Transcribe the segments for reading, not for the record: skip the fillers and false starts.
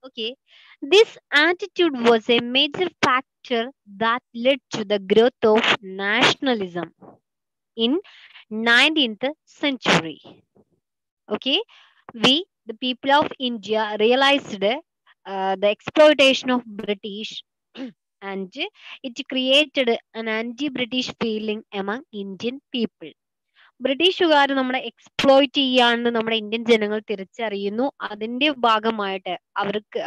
Okay, this attitude was a major factor that led to the growth of nationalism in 19th century. Okay, we the people of India realized the exploitation of British and it created an anti-British feeling among Indian people. ബ്രിട്ടീഷുകാർ നമ്മളെ exploit ചെയ്യാണെന്ന് നമ്മുടെ Indian ജനങ്ങൾ തിരിച്ചറിയുന്നു. അതിന്റെ ഭാഗമായിട്ട് അവർക്ക്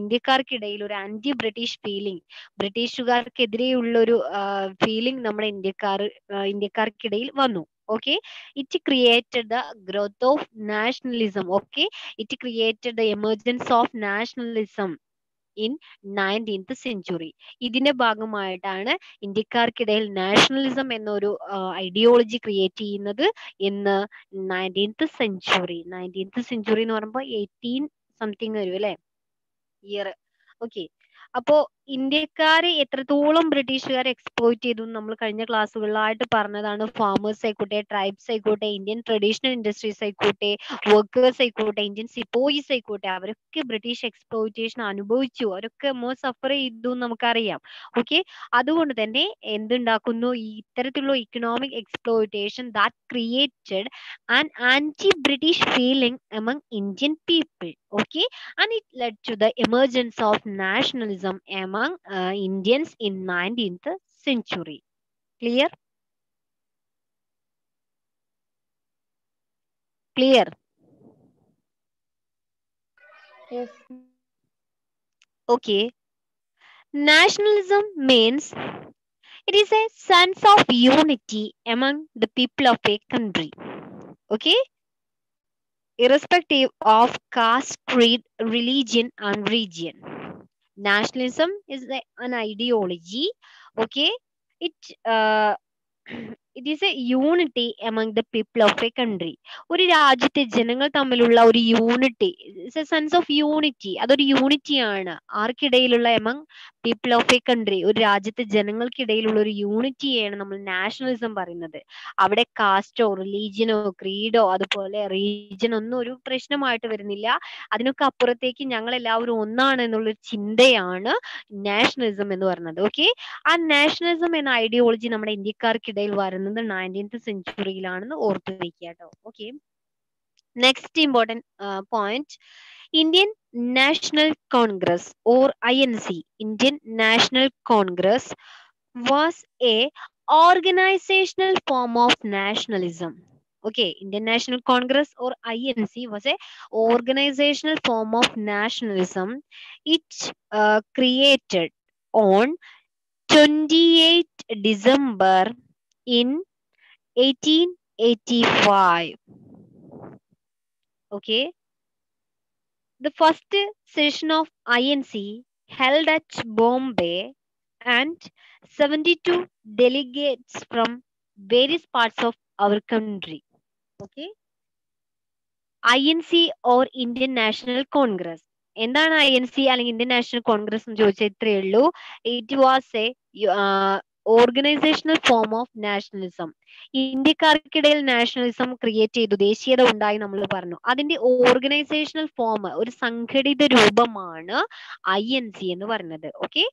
ഇന്ത്യക്കാർക്കിടയിൽ ഒരു anti British feeling, ബ്രിട്ടീഷുകാർക്കെതിരെയുള്ള ഒരു ഫീലിംഗ് നമ്മുടെ ഇന്ത്യക്കാർക്കിടയിൽ വന്നു. Okay, it created the growth of nationalism. Okay, it created the emergence of nationalism in 19th century. ഇതിന്റെ ഭാഗമായിട്ടാണ് ഇന്ത്യക്കാർക്കിടയിൽ നാഷണലിസം എന്നൊരു ഐഡിയോളജി ക്രിയേറ്റ് ചെയ്യുന്നത് എന്ന് 19th സെഞ്ചുറി. 19th സെഞ്ചുറി എന്ന് പറയുമ്പോൾ 18 സംതിങ് വരും അല്ലെ ഇയർ. ഓക്കെ, അപ്പോ ഇന്ത്യക്കാരെ എത്രത്തോളം ബ്രിട്ടീഷുകാരെ എക്സ്പ്ലോയിറ്റ് ചെയ്തു നമ്മൾ കഴിഞ്ഞ ക്ലാസ്സുകളിലായിട്ട് പറഞ്ഞതാണ്. ഫാമേഴ്സ് ആയിക്കോട്ടെ, ട്രൈബ്സ് ആയിക്കോട്ടെ, ഇന്ത്യൻ ട്രഡീഷണൽ ഇൻഡസ്ട്രീസ് ആയിക്കോട്ടെ, വർക്കേഴ്സ് ആയിക്കോട്ടെ, ഇന്ത്യൻ സിപ്പോയിസ് ആയിക്കോട്ടെ, അവരൊക്കെ ബ്രിട്ടീഷ് എക്സ്പ്ലോയിറ്റേഷൻ അനുഭവിച്ചു, അവരൊക്കെ സഫർ ചെയ്തു എന്ന് നമുക്കറിയാം. ഓക്കെ, അതുകൊണ്ട് തന്നെ എന്തുണ്ടാക്കുന്നു, ഈ ഇത്തരത്തിലുള്ള economic exploitation that created an anti British feeling among Indian people. Okay, and it led to the emergence of nationalism among Indians in 19th century. Clear? Clear? Yes. Okay. Nationalism means it is a sense of unity among the people of a country. Okay, irrespective of caste, creed, religion, and region. Nationalism is an ideology. Okay, it it is a unity among the people of a country. ഒരു രാജ്യത്തെ ജനങ്ങൾ തമ്മിലുള്ള ഒരു unity, it's a sense of unity. അതൊരു യൂണിറ്റിയാണ് ആർക്കിടയിലുള്ള among people of a country. ഒരു രാജ്യത്തെ ജനങ്ങൾക്കിടയിലുള്ള ഒരു യൂണിറ്റിയാണ് നമ്മൾ നാഷണലിസം പറയുന്നത്. അവിടെ കാസ്റ്റോ, റിലീജിയനോ, ക്രീഡോ, അതുപോലെ റീജിയൻ ഒന്നും ഒരു പ്രശ്നമായിട്ട് വരുന്നില്ല. അതിനൊക്കെ അപ്പുറത്തേക്ക് ഞങ്ങൾ എല്ലാവരും ഒന്നാണ് എന്നുള്ളൊരു ചിന്തയാണ് നാഷണലിസം എന്ന് പറയുന്നത്. ഓക്കെ, ആ നാഷണലിസം എന്ന ഐഡിയോളജി നമ്മുടെ ഇന്ത്യക്കാർക്കിടയിൽ വരുന്നത് 19th സെഞ്ചുറിയിലാണെന്ന് ഓർത്തു വെക്കുക കേട്ടോ. Okay, next important point, Indian National Congress or INC, Indian National Congress was a organizational form of nationalism. Okay, Indian National Congress or INC was a organizational form of nationalism. It created on 28 December in 1885. Okay, the first session of INC held at Bombay and 72 delegates from various parts of our country. Okay, INC or Indian National Congress. എന്താണ് INC അല്ലെങ്കിൽ ഇന്ത്യൻ നാഷണൽ കോൺഗ്രസ് എന്ന് ചോദിച്ചാൽ ഇത്രയേ ഉള്ളൂ. It was a organisational form of nationalism. ഇന്ത്യക്കാർക്കിടയിൽ nationalism create ചെയ്തു, ദേശീയത ഉണ്ടായി നമ്മൾ പറഞ്ഞു. അതിന്റെ ഓർഗനൈസേഷണൽ ഫോം, ഒരു സംഘടിത രൂപമാണ് INC എന്ന് പറയുന്നത്. Okay,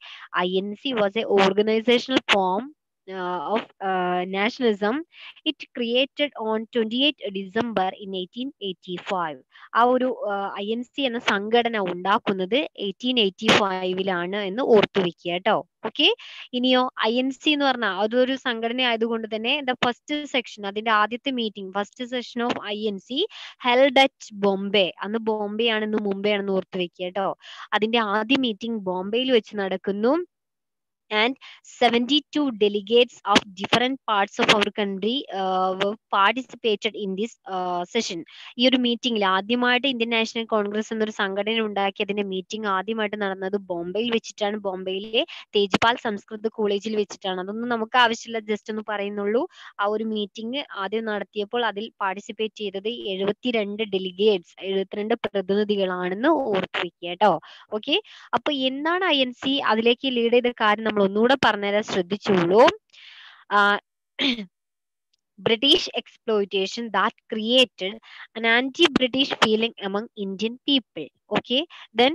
INC was a organisational form of nationalism. It created on 28 December in 1885. ആ ഒരു INC എന്ന സംഘടന ഉണ്ടാക്കുന്നത് 1885 എന്ന് ഓർത്തു വെക്കുക കേട്ടോ. ഓക്കെ, ഇനിയോ INC എന്ന് പറഞ്ഞാൽ അതൊരു സംഘടന ആയതുകൊണ്ട് തന്നെ ദ ഫസ്റ്റ് സെക്ഷൻ, അതിന്റെ ആദ്യത്തെ meeting, first session of INC held at Bombay. അന്ന് ബോംബെ ആണ്, ഇന്ന് മുംബൈ ആണെന്ന് ഓർത്തു വെക്കുക കേട്ടോ. അതിന്റെ ആദ്യ മീറ്റിംഗ് ബോംബെയിൽ വെച്ച് നടക്കുന്നു. And 72 delegates of different parts of our country participated in this session. ഈ ഒരു മീറ്റിംഗിൽ ആദ്യമായിട്ട് ഇന്ത്യൻ നാഷണൽ കോൺഗ്രസ് എന്നൊരു സംഘടന ഉണ്ടാക്കി അതിന്റെ മീറ്റിംഗ് ആദ്യമായിട്ട് നടന്നത് ബോംബെയിൽ വെച്ചിട്ടാണ്. ബോംബെയിലെ തേജ്പാൽ സംസ്കൃത കോളേജിൽ വെച്ചിട്ടാണ്. അതൊന്നും നമുക്ക് ആവശ്യമില്ല, ജസ്റ്റ് ഒന്ന് പറയുന്നുള്ളൂ. ആ ഒരു മീറ്റിംഗ് ആദ്യം നടത്തിയപ്പോൾ അതിൽ പാർട്ടിസിപ്പേറ്റ് ചെയ്തത് 72 ഡെലിഗേറ്റ്സ്, 72 പ്രതിനിധികളാണെന്ന് ഓർത്തു വെക്കുക കേട്ടോ. ഓക്കെ, അപ്പൊ എന്താണ് INC, അതിലേക്ക് ലീഡ് ചെയ്ത കാര്യം നമ്മൾ ഒന്നുകൂടെ പറഞ്ഞുതരാൻ ശ്രദ്ധിച്ചോളൂ. British exploitation that created an anti-British feeling among Indian people. Okay, then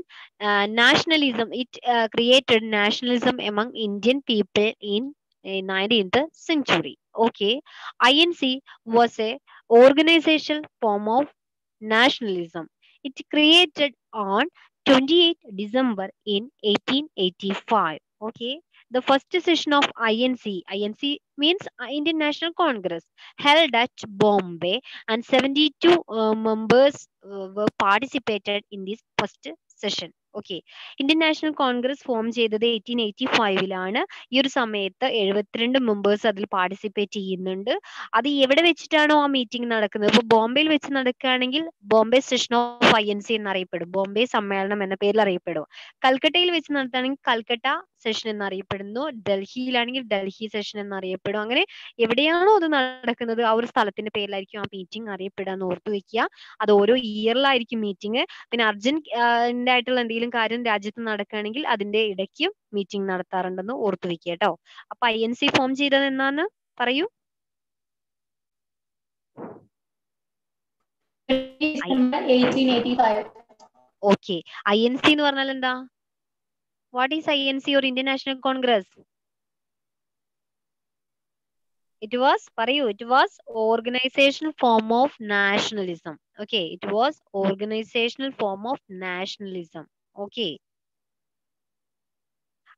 nationalism. It created nationalism among Indian people in 19th century. Okay, INC was a organizational form of nationalism. It created on 28 December in 1885. Okay, the first session of INC means Indian National Congress, held at Bombay, and 72 members were participated in this first session. Okay, Indian National Congress form ചെയ്തത് 1885-ലാണ്. ഈ ഒരു സമയത്ത് 72 members അതിൽ participate ചെയ്യുന്നുണ്ട്. അത് എവിടെ വെച്ചിട്ടാണോ ആ meeting നടക്കുന്നത്, ഇപ്പൊ ബോംബെയിൽ വെച്ച് നടക്കുകയാണെങ്കിൽ ബോംബെ സെഷൻ ഓഫ് INC എന്നറിയപ്പെടും, ബോംബെ സമ്മേളനം എന്ന പേരിൽ അറിയപ്പെടും. കൽക്കട്ടയിൽ വെച്ച് നടത്തുകയാണെങ്കിൽ കൽക്കട്ട സെഷൻ എന്നറിയപ്പെടുന്നു, ഡൽഹിയിലാണെങ്കിൽ ഡൽഹി സെഷൻ എന്നറിയപ്പെടും. അങ്ങനെ എവിടെയാണോ അത് നടക്കുന്നത് ആ ഒരു സ്ഥലത്തിന്റെ പേരിലായിരിക്കും ആ മീറ്റിംഗ് അറിയപ്പെടുക എന്ന് ഓർത്തു വെക്കുക. അത് ഓരോ ഇയറിലായിരിക്കും മീറ്റിംഗ്. പിന്നെ അർജന്റ് ആയിട്ടുള്ള എന്തെങ്കിലും കാര്യം രാജ്യത്ത് നടക്കുകയാണെങ്കിൽ അതിന്റെ ഇടയ്ക്ക് മീറ്റിംഗ് നടത്താറുണ്ടെന്ന് ഓർത്തു വെക്കുക കേട്ടോ. അപ്പൊ INC ഫോം ചെയ്തത് എന്നാന്ന് പറയൂ. December 1885. ഓക്കെ, INC എന്ന് പറഞ്ഞാൽ എന്താ? What is INC or Indian National Congress? It was, പറയൂ, it was organizational form of nationalism. Okay, it was organizational form of nationalism. Okay.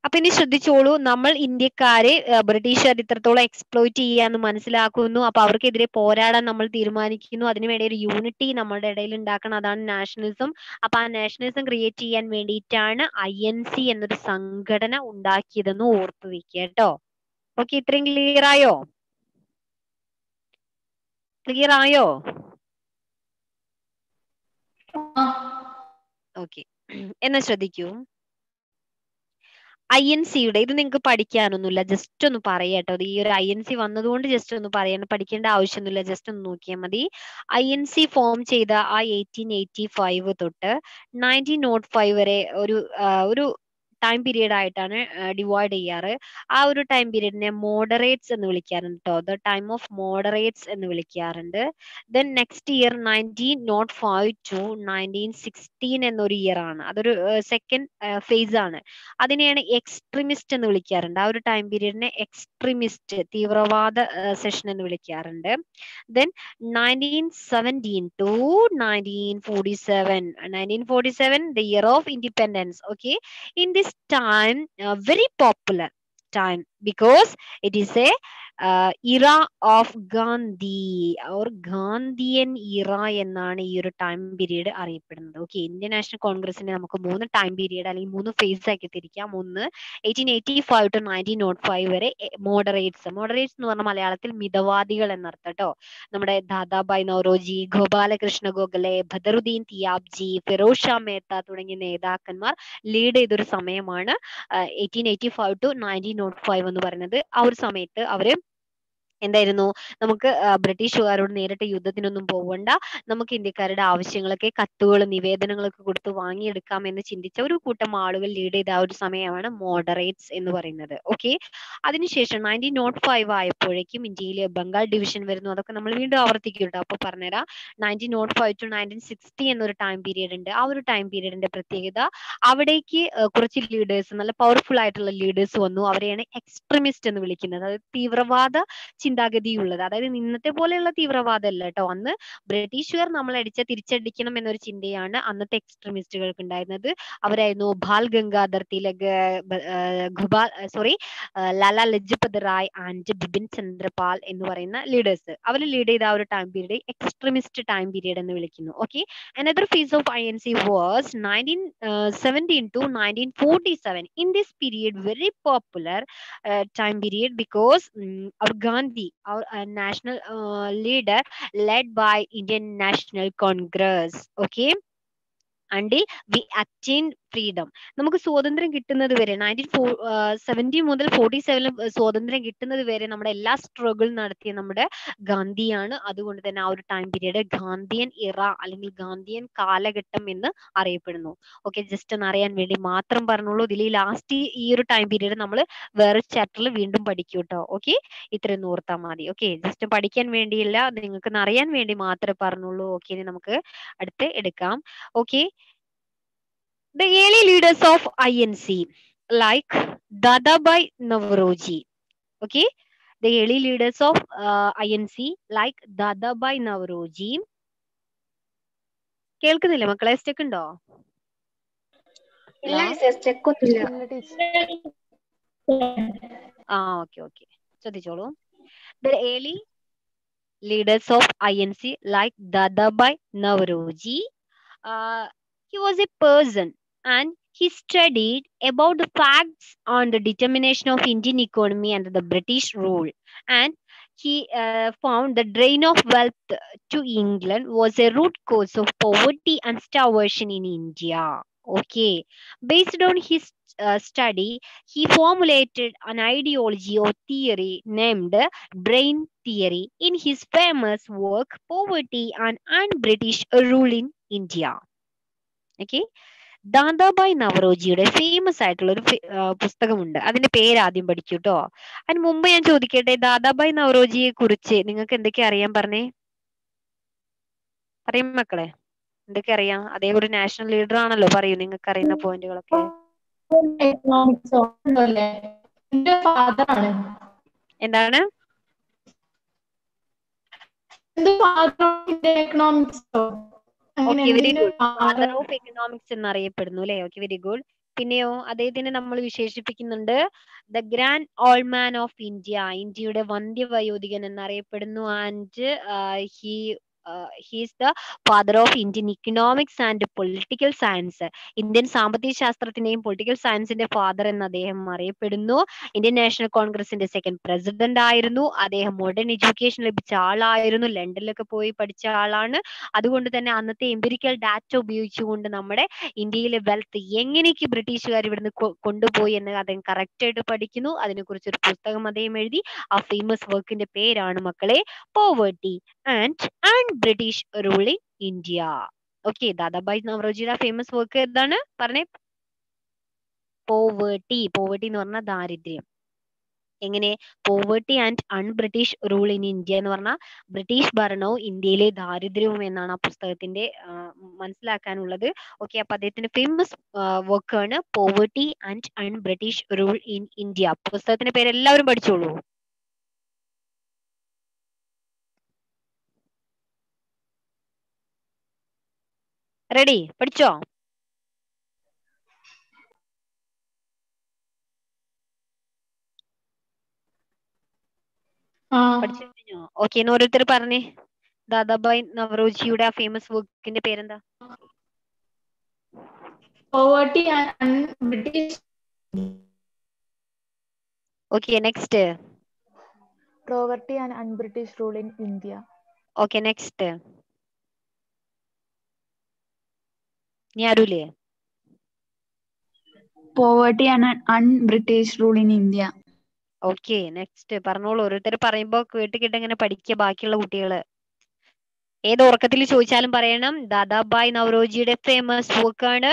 അപ്പൊ ഇനി ശ്രദ്ധിച്ചോളൂ, നമ്മൾ ഇന്ത്യക്കാരെ ബ്രിട്ടീഷുകാർ ഇത്രത്തോളം എക്സ്പ്ലോയിറ്റ് ചെയ്യാന്ന് മനസ്സിലാക്കുന്നു. അപ്പൊ അവർക്കെതിരെ പോരാടാൻ നമ്മൾ തീരുമാനിക്കുന്നു. അതിനുവേണ്ടി ഒരു യൂണിറ്റി നമ്മുടെ ഇടയിൽ ഉണ്ടാക്കണം, അതാണ് നാഷണലിസം. അപ്പൊ ആ നാഷണലിസം ക്രിയേറ്റ് ചെയ്യാൻ വേണ്ടിയിട്ടാണ് INC എന്നൊരു സംഘടന ഉണ്ടാക്കിയതെന്ന് ഓർത്തു വെക്കുക കേട്ടോ. ഓക്കെ, ഇത്രയും ക്ലിയർ ആയോ? ക്ലിയർ ആയോ? ഓക്കെ, എന്നാ ശ്രദ്ധിക്കൂ. INCയുടെ ഇത് നിങ്ങൾക്ക് പഠിക്കാനൊന്നുമില്ല, ജസ്റ്റ് ഒന്ന് പറയാട്ടോ. ഈ ഒരു INC വന്നതുകൊണ്ട് ജസ്റ്റ് ഒന്ന് പറയണം, പഠിക്കേണ്ട ആവശ്യമൊന്നുമില്ല, ജസ്റ്റ് ഒന്ന് നോക്കിയാൽ മതി. INC ഫോം ചെയ്ത ആ 1885 തൊട്ട് 1905 വരെ ഒരു ടൈം പീരീഡ് ആയിട്ടാണ് ഡിവൈഡ് ചെയ്യാറ്. ആ ഒരു ടൈം പീരീഡിനെ മോഡറേറ്റ്സ് എന്ന് വിളിക്കാറുണ്ട് കേട്ടോ. ദ ടൈം ഓഫ് മോഡറേറ്റ്സ് എന്ന് വിളിക്കാറുണ്ട്. ദെൻ നെക്സ്റ്റ് ഇയർ 1905 to 1916 എന്നൊരു ഇയർ ആണ്. അതൊരു സെക്കൻഡ് ഫേസ് ആണ്. അതിനെയാണ് എക്സ്ട്രീമിസ്റ്റ് എന്ന് വിളിക്കാറുണ്ട്. ആ ഒരു ടൈം പീരീഡിനെ എക്സ്ട്രീമിസ്റ്റ്, തീവ്രവാദ സെഷൻ എന്ന് വിളിക്കാറുണ്ട്. Then 1917 to 1947, 1947 the year of independence. Okay, in this time very popular time because it is a era of Gandhi or Gandhian era എന്നാണ് ഈ ഒരു ടൈം പീരീഡ് അറിയപ്പെടുന്നത്. ഓക്കെ, ഇന്ത്യൻ നാഷണൽ കോൺഗ്രസിനെ നമുക്ക് 3 time period അല്ലെങ്കിൽ 3 face ആക്കി തിരിക്കാം. ഒന്ന് 1885 to 1905 വരെ മോഡറേറ്റ്സ് എന്ന് പറഞ്ഞ മലയാളത്തിൽ മിതവാദികൾ എന്നർത്ഥം കേട്ടോ. നമ്മുടെ ദാദാബായ് നൗറോജി, ഗോപാലകൃഷ്ണ ഗോഖലെ, ബദറുദ്ദീൻ തിയാബ്ജി, ഫിറോസ് ഷാ മേത്ത തുടങ്ങിയ നേതാക്കന്മാർ ലീഡ് ചെയ്തൊരു സമയമാണ് 1885 to 1905 എന്ന് പറയുന്നത്. ആ ഒരു സമയത്ത് അവര് എന്തായിരുന്നു, നമുക്ക് ബ്രിട്ടീഷുകാരോട് നേരിട്ട് യുദ്ധത്തിനൊന്നും പോവണ്ട, നമുക്ക് ഇന്ത്യക്കാരുടെ ആവശ്യങ്ങളൊക്കെ കത്തുകളും നിവേദനങ്ങളൊക്കെ കൊടുത്ത് വാങ്ങിയെടുക്കാം എന്ന് ചിന്തിച്ച ഒരു കൂട്ടം ആളുകൾ ലീഡ് ചെയ്ത ആ ഒരു സമയമാണ് മോഡറേറ്റ്സ് എന്ന് പറയുന്നത്. ഓക്കെ, അതിനുശേഷം 1905 ആയപ്പോഴേക്കും ഇന്ത്യയിൽ ബംഗാൾ ഡിവിഷൻ വരുന്നു. അതൊക്കെ നമ്മൾ വീണ്ടും ആവർത്തിക്കും കേട്ടോ. അപ്പൊ പറഞ്ഞുതരാം. 1905 to 1960 എന്നൊരു ടൈം പീരീഡ് ഉണ്ട്. ആ ഒരു ടൈം പീരീഡിന്റെ പ്രത്യേകത, അവിടേക്ക് കുറച്ച് ലീഡേഴ്സ്, നല്ല പവർഫുൾ ആയിട്ടുള്ള ലീഡേഴ്സ് വന്നു. അവരെയാണ് എക്സ്ട്രീമിസ്റ്റ് എന്ന് വിളിക്കുന്നത്. അതായത് തീവ്രവാദ ചിന്താഗതിയുള്ളത്. അതായത് ഇന്നത്തെ പോലെയുള്ള തീവ്രവാദം അല്ല കേട്ടോ. അന്ന് ബ്രിട്ടീഷുകാർ നമ്മൾ തിരിച്ചടിക്കണം എന്നൊരു ചിന്തയാണ് അന്നത്തെ എക്സ്ട്രീമിസ്റ്റുകൾക്ക് ഉണ്ടായിരുന്നത്. അവരായിരുന്നു ബാൽ ഗംഗാധർ തിലക്, ലാലാ ലജ്പത് റായ് ആൻഡ് ബിപിൻ ചന്ദ്രപാൽ എന്ന് പറയുന്ന ലീഡേഴ്സ്. അവർ ലീഡ് ചെയ്ത ആ ഒരു time period extremist time period എന്ന് വിളിക്കുന്നു. Okay, another phase of INC was 1917 to 1947. In this period, very popular time period because our Gandhi, our national leader, led by Indian National Congress. Okay, and we attained freedom. നമുക്ക് സ്വാതന്ത്ര്യം കിട്ടുന്നത് വരെ 1970 മുതൽ 47 സ്വാതന്ത്ര്യം കിട്ടുന്നത് വരെ നമ്മുടെ എല്ലാ സ്ട്രഗിൾ നടത്തിയ നമ്മുടെ ഗാന്ധിയാണ്. അതുകൊണ്ട് തന്നെ ആ ഒരു ടൈം പീരീഡ് ഗാന്ധിയൻ ഇറ അല്ലെങ്കിൽ ഗാന്ധിയൻ കാലഘട്ടം എന്ന് അറിയപ്പെടുന്നു. ഓക്കെ, ജസ്റ്റ് ഒന്ന് അറിയാൻ വേണ്ടി മാത്രം പറഞ്ഞോളൂ. ഇതിൽ ലാസ്റ്റ് ഈ ഒരു ടൈം പീരീഡ് നമ്മൾ വേറെ ചാപ്റ്ററിൽ വീണ്ടും പഠിക്കും കേട്ടോ. ഓക്കെ, ഇത്രയും ഓർത്താൽ മതി. ഓക്കെ, ജസ്റ്റ് പഠിക്കാൻ വേണ്ടിയില്ല, നിങ്ങൾക്ക് അറിയാൻ വേണ്ടി മാത്രമേ പറഞ്ഞുള്ളൂ. ഓക്കെ, ഇനി നമുക്ക് അടുത്ത് എടുക്കാം. Okay, the early leaders of INC like Dadabhai Navroji. Okay, the early leaders of INC like Dadabhai Navroji. കേൾക്കുന്നില്ല മക്കളെ? സ്റ്റെക്ക് ഉണ്ടോ? ഇല്ല ടീച്ചർ, സ്റ്റെക്ക് ഒന്നുമില്ല. ഓക്കെ ഓക്കെ, ശ്രദ്ധിച്ചോളൂ. The early leaders of INC like Dadabhai Navroji. He was a person and he studied about the facts on the determination of Indian economy under the British rule, and he found the drain of wealth to England was a root cause of poverty and starvation in India. Okay, based on his study, he formulated an ideology or theory named brain theory in his famous work Poverty and British Rule in India. Okay, Dadabhai നവറോജിയുടെ famous ആയിട്ടുള്ള ഒരു പുസ്തകമുണ്ട്. അതിന്റെ പേര് ആദ്യം പഠിക്കൂ കേട്ടോ. അതിന് മുമ്പ് ഞാൻ ചോദിക്കട്ടെ, ദാദാബായ് നവറോജിയെ കുറിച്ച് നിങ്ങൾക്ക് എന്തൊക്കെ അറിയാൻ പറഞ്ഞേ? പറയും മക്കളെ, എന്തൊക്കെ അറിയാം? അദ്ദേഹം ഒരു നാഷണൽ ലീഡർ ആണല്ലോ. പറയൂ നിങ്ങൾക്ക് അറിയുന്ന പോയിന്റുകളൊക്കെ. എന്താണ്? Okay, very good. Father of economics എന്നറിയപ്പെടുന്നു അല്ലെ? Okay, very good. പിന്നെയോ അദ്ദേഹത്തിനെ നമ്മൾ വിശേഷിപ്പിക്കുന്നുണ്ട് the grand old man of India, ഇന്ത്യയുടെ വന്ധ്യവയോധികൻ എന്നറിയപ്പെടുന്നു. And he's the father of Indian economics and political science. Indian സാമ്പത്തിക ശാസ്ത്രത്തിന്റെയും പൊളിറ്റിക്കൽ സയൻസിന്റെ ഫാദർ എന്ന് അദ്ദേഹം അറിയപ്പെടുന്നു. ഇന്ത്യൻ നാഷണൽ കോൺഗ്രസിന്റെ സെക്കൻഡ് പ്രസിഡന്റ് ആയിരുന്നു. അദ്ദേഹം മോഡേൺ എഡ്യൂക്കേഷൻ ലഭിച്ച ആളായിരുന്നു. ലണ്ടനിലൊക്കെ പോയി പഠിച്ച ആളാണ്. അതുകൊണ്ട് തന്നെ അന്നത്തെ എംപിരിക്കൽ ഡാറ്റ ഉപയോഗിച്ചുകൊണ്ട് നമ്മുടെ ഇന്ത്യയിലെ വെൽത്ത് എങ്ങനെയൊക്കെ ബ്രിട്ടീഷുകാർ ഇവിടുന്ന് കൊണ്ടുപോയി എന്ന് അദ്ദേഹം കറക്റ്റ് ആയിട്ട് പഠിക്കുന്നു. അതിനെക്കുറിച്ച് ഒരു പുസ്തകം അദ്ദേഹം എഴുതി. ആ ഫേമസ് വർക്കിന്റെ പേരാണ് മക്കളെ poverty and British rule in India. Okay, Dadabhai നവറോജിയുടെ ഫേമസ് വർക്ക് ഏതാണ് പറഞ്ഞേ? പോവേർട്ടി. പോവേർട്ടി എന്ന് പറഞ്ഞാൽ ദാരിദ്ര്യം. എങ്ങനെ? Poverty and unBritish rule in India എന്ന് പറഞ്ഞാൽ ബ്രിട്ടീഷ് ഭരണവും ഇന്ത്യയിലെ ദാരിദ്ര്യവും എന്നാണ് ആ പുസ്തകത്തിന്റെ മനസ്സിലാക്കാനുള്ളത്. ഓക്കെ, അപ്പൊ അദ്ദേഹത്തിന്റെ ഫേമസ് വർക്കാണ് poverty and unBritish rule in India. പുസ്തകത്തിന്റെ പേര് എല്ലാവരും പഠിച്ചോളൂ. റെഡി? പഠിച്ചോ? പഠിച്ചു കഴിഞ്ഞോ? ഓക്കെ, എന്ന് ഓരോരുത്തർ പറഞ്ഞേ. ദാദാബായ് നവറോജിയുടെ ആ ഫേമസ് വർക്കിന്റെ പേരെന്താ? Poverty and British. Okay, next. Poverty and un-British rule in India. Okay, next. ഇനി ആരുമില്ലേ? Poverty and un-British rule in India. Okay, next പറഞ്ഞോളൂ. ഓരോരുത്തർ പറയുമ്പോ കേട്ട് കേട്ട് ഇങ്ങനെ പഠിക്കുക ബാക്കിയുള്ള കുട്ടികള്. ഏത് ഉറക്കത്തിൽ ചോദിച്ചാലും പറയണം. ദാദാബായ് നവറോജിയുടെ ഫേമസ് വർക്കാണ്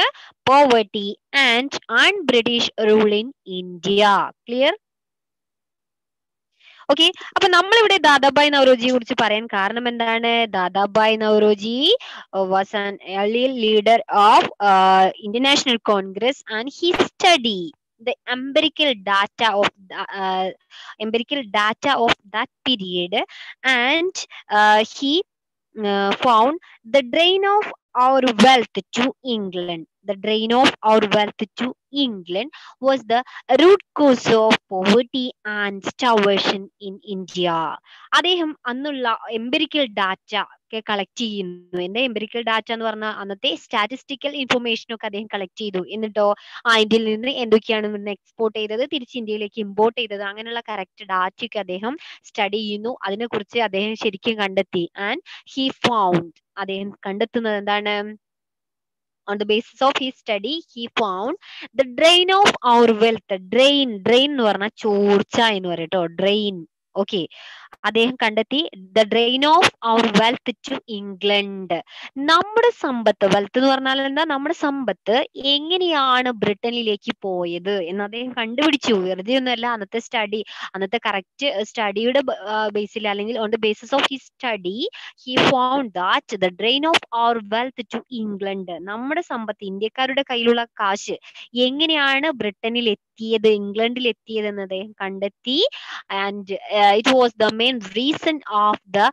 poverty and unBritish rule in India. Clear? Okay, അപ്പൊ നമ്മളിവിടെ ദാദാബായ് നവറോജിയെ കുറിച്ച് പറയാൻ കാരണം എന്താണ്? Dadabhai Naoroji was an early leader of Indian National Congress and he study the empirical data of that period, and he found the drain of our wealth to England. The drain of our wealth to England was the root cause of poverty and starvation in India. അദ്ദേഹം അന്നുള്ള empirical data ഒക്കെ collect ചെയ്യുന്നു. എന്താ empirical data എന്ന് പറഞ്ഞാൽ അന്നത്തെ statistical information ഒക്കെ അദ്ദേഹം കളക്ട് ചെയ്തു. എന്നിട്ടോ ഇന്ത്യയിൽ നിന്ന് എന്തൊക്കെയാണ് ഇവിടുന്ന് എക്സ്പോർട്ട് ചെയ്തത്, തിരിച്ച് ഇന്ത്യയിലേക്ക് ഇമ്പോർട്ട് ചെയ്തത്, അങ്ങനെയുള്ള കറക്റ്റ് ഡാറ്റ ഒക്കെ അദ്ദേഹം സ്റ്റഡി ചെയ്യുന്നു. അതിനെക്കുറിച്ച് അദ്ദേഹം ശരിക്കും കണ്ടെത്തി. ആൻഡ് ഹി ഫൗണ്ട്, അദ്ദേഹം കണ്ടെത്തുന്നത് എന്താണ്? On the basis of his study, he found the drain of our wealth. Drain എന്ന് പറഞ്ഞാൽ ചോർച്ച എന്ന് പറയും കേട്ടോ. Drain. Okay. അദ്ദേഹം കണ്ടെത്തി the drain of our wealth to England. നമ്മുടെ സമ്പത്ത്, വെൽത്ത് എന്ന് പറഞ്ഞാൽ എന്താ, നമ്മുടെ സമ്പത്ത് എങ്ങനെയാണ് ബ്രിട്ടനിലേക്ക് പോയത് എന്ന് അദ്ദേഹം കണ്ടുപിടിച്ചു. വെറുതെ ഒന്നുമല്ല, അന്നത്തെ കറക്റ്റ് സ്റ്റഡിയുടെ ബേസിൽ, അല്ലെങ്കിൽ on the basis of his study he found that the drain of our wealth to England. നമ്മുടെ സമ്പത്ത്, ഇന്ത്യക്കാരുടെ കയ്യിലുള്ള കാശ് എങ്ങനെയാണ് ബ്രിട്ടനിൽ എത്തിയത്, ഇംഗ്ലണ്ടിൽ എത്തിയത് എന്ന് അദ്ദേഹം കണ്ടെത്തി. And it was the main reason of the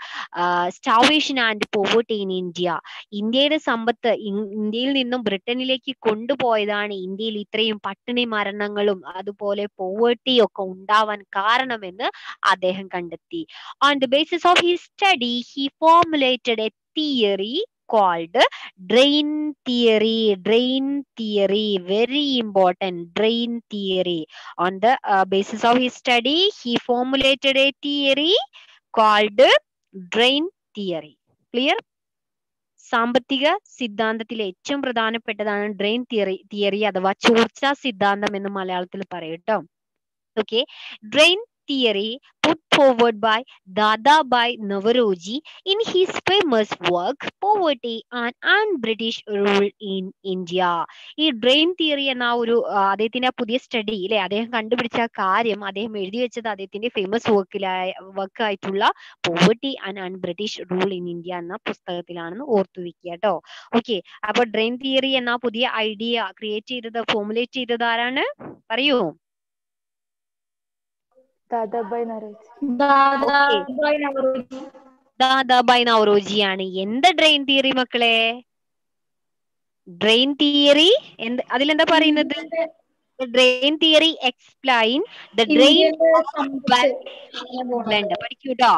starvation and poverty in India. ഇന്ത്യയുടെ സമ്പത്ത് ഇന്ത്യയിൽ നിന്നും ബ്രിട്ടനിലേക്ക് കൊണ്ടുപോയതാണ് ഇന്ത്യയിൽ ഇത്രയും പട്ടിണി മരണങ്ങളും അതുപോലെ പോവേർട്ടി ഒക്കെ ഉണ്ടാവാൻ കാരണമെന്ന് അദ്ദേഹം കണ്ടെത്തി. On the basis of his study, he formulated a theory called drain theory. Very important, drain theory. On the basis of his study, he formulated a theory called drain theory. Clear? സാമ്പത്തിക സിദ്ധാന്തത്തിലെ ഏറ്റവും പ്രധാനപ്പെട്ടതാണ് drain theory അഥവാ ചോർച്ച സിദ്ധാന്തം എന്ന് മലയാളത്തിൽ പറയും കേട്ടോ. Okay, drain theory put forward by Dadabhai Naoroji in his famous work Poverty and British Rule in India. ഈ ഡ്രെയിൻ തിയറി എന്ന ഒരു അദ്ദേഹത്തിന്റെ പുതിയ സ്റ്റഡി അല്ലെ, അദ്ദേഹം കണ്ടുപിടിച്ച കാര്യം അദ്ദേഹം എഴുതി വെച്ചത് അദ്ദേഹത്തിന്റെ ഫേമസ് വർക്കായിട്ടുള്ള poverty and British rule in India എന്ന പുസ്തകത്തിലാണെന്ന് ഓർത്തു വെക്കുക കേട്ടോ. ഓക്കെ, അപ്പൊ ഡ്രെയിൻ തിയറി എന്ന പുതിയ ഐഡിയ ക്രിയേറ്റ് ചെയ്തത്, ഫോർമുലേറ്റ് ചെയ്തത് ആരാണ്, പറയൂ? ദാദാബായ് നവറോജി. ദാദാബായ് നവറോജിയാണ്. എന്ത് ഡ്രെയിൻ തിയറി മക്കളെ? ഡ്രെയിൻ തിയറി അതിലെന്താ പറയുന്നത്? The drain theory explain the drain of wealth to England. പഠിക്കൂട്ടോ.